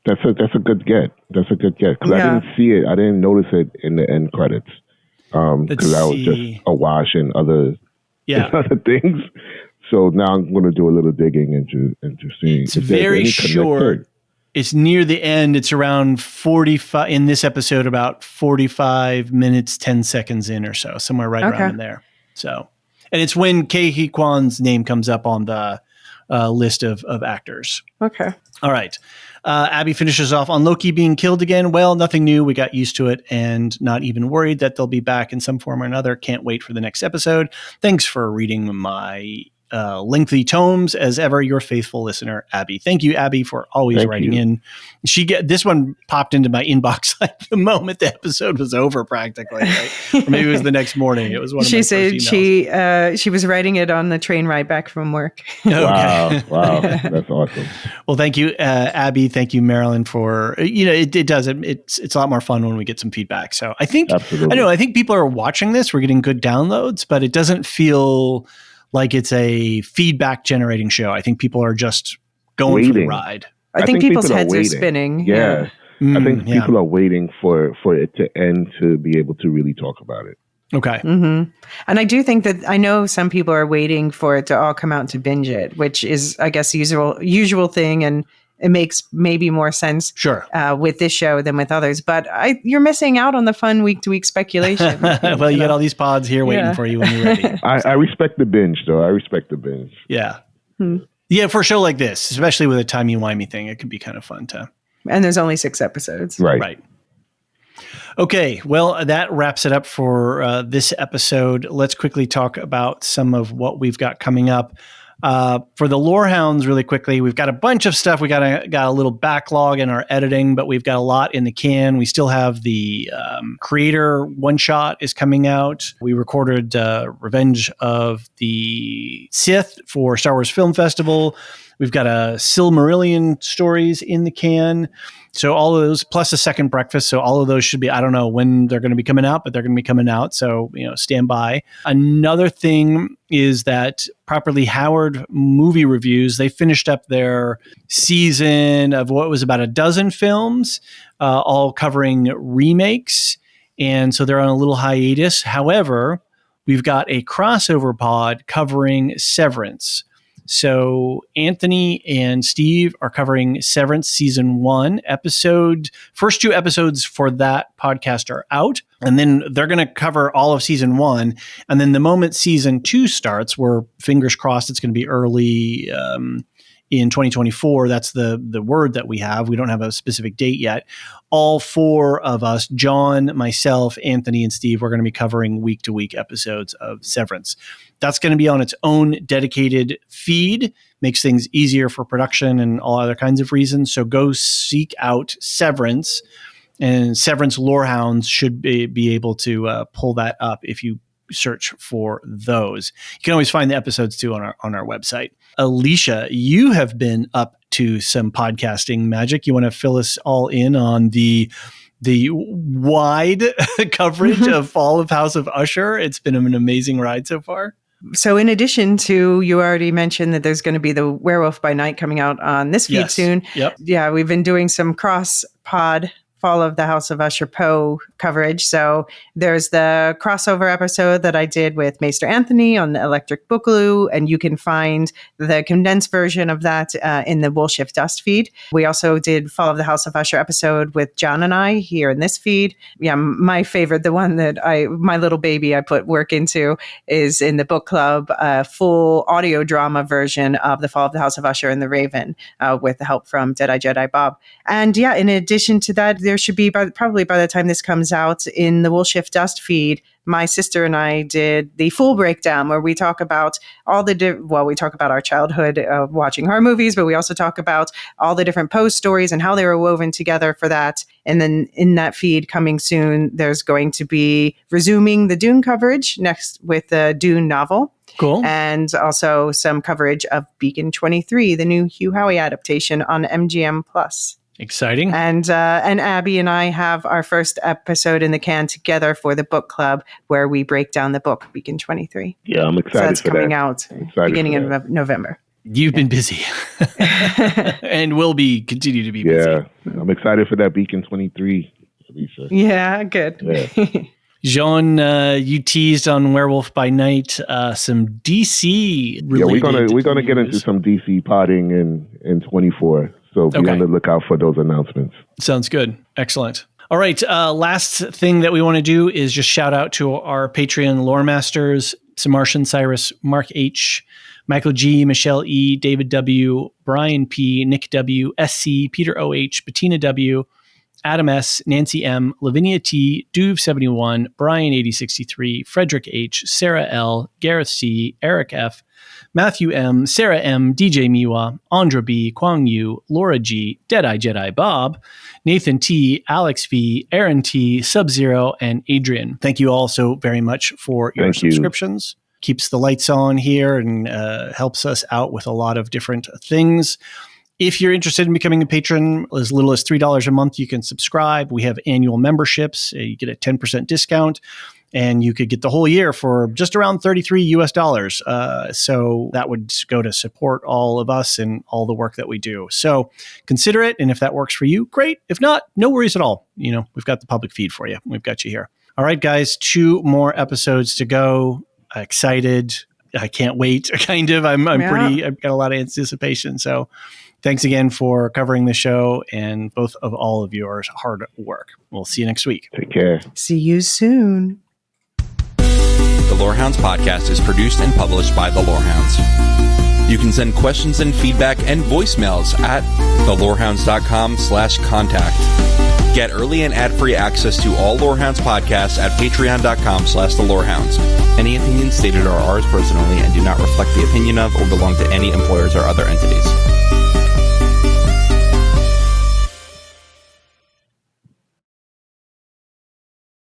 Speaker 2: That's a good get. Because I didn't see it. I didn't notice it in the end credits. Because I was just awash in other things. So now I'm going to do a little digging into seeing.
Speaker 1: It's very short. It's near the end. It's around 45 in this episode, about 45 minutes, 10 seconds in or so, somewhere right around in there. So, and it's when Ke Huy Quan's name comes up on the list of actors.
Speaker 3: Okay.
Speaker 1: All right. Abby finishes off on Loki being killed again. Well, nothing new. We got used to it and not even worried that they'll be back in some form or another. Can't wait for the next episode. Thanks for reading my lengthy tomes as ever, your faithful listener, Abby. Thank you, Abby, for always writing in. This one popped into my inbox like the moment the episode was over, practically. Right? Or maybe it was the next morning. It was one of my first emails.
Speaker 3: She was writing it on the train ride back from work.
Speaker 2: Okay. Wow, that's awesome.
Speaker 1: Well, thank you, Abby. Thank you, Marilyn, for it's a lot more fun when we get some feedback. So I think I think people are watching this. We're getting good downloads, but it doesn't feel like it's a feedback generating show. I think people are just going for the ride.
Speaker 3: I think people's heads are spinning.
Speaker 2: Yeah. I think people are waiting for it to end to be able to really talk about it.
Speaker 1: Okay.
Speaker 3: Mm-hmm. And I do think that I know some people are waiting for it to all come out to binge it, which is, I guess, the usual thing. And it makes maybe more sense with this show than with others. But you're missing out on the fun week-to-week speculation.
Speaker 1: Well, you got all these pods here waiting for you when you're ready.
Speaker 2: I respect the binge, though. I respect the binge.
Speaker 1: Yeah. Yeah, for a show like this, especially with a timey-wimey thing, it could be kind of fun to...
Speaker 3: And there's only 6 episodes.
Speaker 2: Right.
Speaker 1: Okay, well, that wraps it up for this episode. Let's quickly talk about some of what we've got coming up. For the Lorehounds, really quickly, we've got a bunch of stuff. We got a little backlog in our editing, but we've got a lot in the can. We still have the creator one shot is coming out. We recorded Revenge of the Sith for Star Wars Film Festival. We've got a Silmarillion stories in the can. So all of those, plus a second breakfast. So all of those should be, I don't know when they're going to be coming out, but they're going to be coming out. So, stand by. Another thing is that Properly Howard movie reviews, they finished up their season of what was about a dozen films, all covering remakes. And so they're on a little hiatus. However, we've got a crossover pod covering Severance. So Anthony and Steve are covering Severance season 1 episode. First 2 episodes for that podcast are out. And then they're going to cover all of season 1. And then the moment season 2 starts, we're fingers crossed it's going to be early in 2024. That's the word that we have. We don't have a specific date yet. All 4 of us, John, myself, Anthony, and Steve, we're going to be covering week-to-week episodes of Severance. That's going to be on its own dedicated feed makes things easier for production and all other kinds of reasons. So go seek out Severance, and Severance Lorehounds should be able to pull that up if you search for those. You can always find the episodes too on our website. Elysia, you have been up to some podcasting magic. You want to fill us all in on the wide coverage of Fall of House of Usher? It's been an amazing ride so far.
Speaker 3: So in addition to, you already mentioned that there's going to be the Werewolf by Night coming out on this feed soon.
Speaker 1: Yep.
Speaker 3: Yeah, we've been doing some cross-pod Fall of the House of Usher Poe coverage. So there's the crossover episode that I did with Maester Anthony on the Electric Boogaloo, and you can find the condensed version of that in the Woolshift Dust feed. We also did Fall of the House of Usher episode with John and I here in this feed. Yeah, my favorite, the one that my little baby I put work into, is in the book club, full audio drama version of the Fall of the House of Usher and the Raven with the help from Deadeye Jedi Bob. And yeah, in addition to that, there should be, probably by the time this comes out, in the Woolshift Dust feed, my sister and I did the full breakdown where we talk about all we talk about our childhood watching horror movies, but we also talk about all the different Poe stories and how they were woven together for that. And then in that feed coming soon, there's going to be resuming the Dune coverage next with the Dune novel.
Speaker 1: Cool.
Speaker 3: And also some coverage of Beacon 23, the new Hugh Howey adaptation on MGM+.
Speaker 1: Exciting.
Speaker 3: And Abby and I have our first episode in the can together for the book club where we break down the book Beacon 23.
Speaker 2: Yeah, I'm excited
Speaker 3: so that's
Speaker 2: for
Speaker 3: coming
Speaker 2: that.
Speaker 3: out beginning of November.
Speaker 1: You've been busy and will continue to be busy.
Speaker 2: Yeah, I'm excited for that Beacon 23. Elysia.
Speaker 3: Yeah, good.
Speaker 2: Yeah.
Speaker 1: Jean, you teased on Werewolf by Night some DC related.
Speaker 2: Yeah, we're gonna get into some DC potting in 24. So be on the lookout for those announcements.
Speaker 1: Sounds good. Excellent. All right. Last thing that we want to do is just shout out to our Patreon lore masters: Samartian Cyrus, Mark H, Michael G, Michelle E, David W, Brian P, Nick W, SC, Peter OH, Bettina W, Adam S, Nancy M, Lavinia T, Duve71, Brian 8063, Frederick H, Sarah L, Gareth C, Eric F, Matthew M, Sarah M, DJ Miwa, Andra B, Kwang Yu, Laura G, Deadeye Jedi Bob, Nathan T, Alex V, Aaron T, Sub-Zero, and Adrian. Thank you all so very much for your subscriptions. Keeps the lights on here and helps us out with a lot of different things. If you're interested in becoming a patron, as little as $3 a month, you can subscribe. We have annual memberships. You get a 10% discount, and you could get the whole year for just around $33 US. So that would go to support all of us and all the work that we do. So consider it. And if that works for you, great. If not, no worries at all. You know, we've got the public feed for you. We've got you here. All right, guys, 2 more episodes to go. Excited. I can't wait. Kind of. I've got a lot of anticipation. So thanks again for covering the show and both of all of your hard work. We'll see you next week.
Speaker 2: Take care.
Speaker 3: See you soon.
Speaker 4: The Lorehounds podcast is produced and published by The Lorehounds. You can send questions and feedback and voicemails at thelorehounds.com/contact. Get early and ad-free access to all Lorehounds podcasts at patreon.com/thelorehounds. Any opinions stated are ours personally and do not reflect the opinion of or belong to any employers or other entities.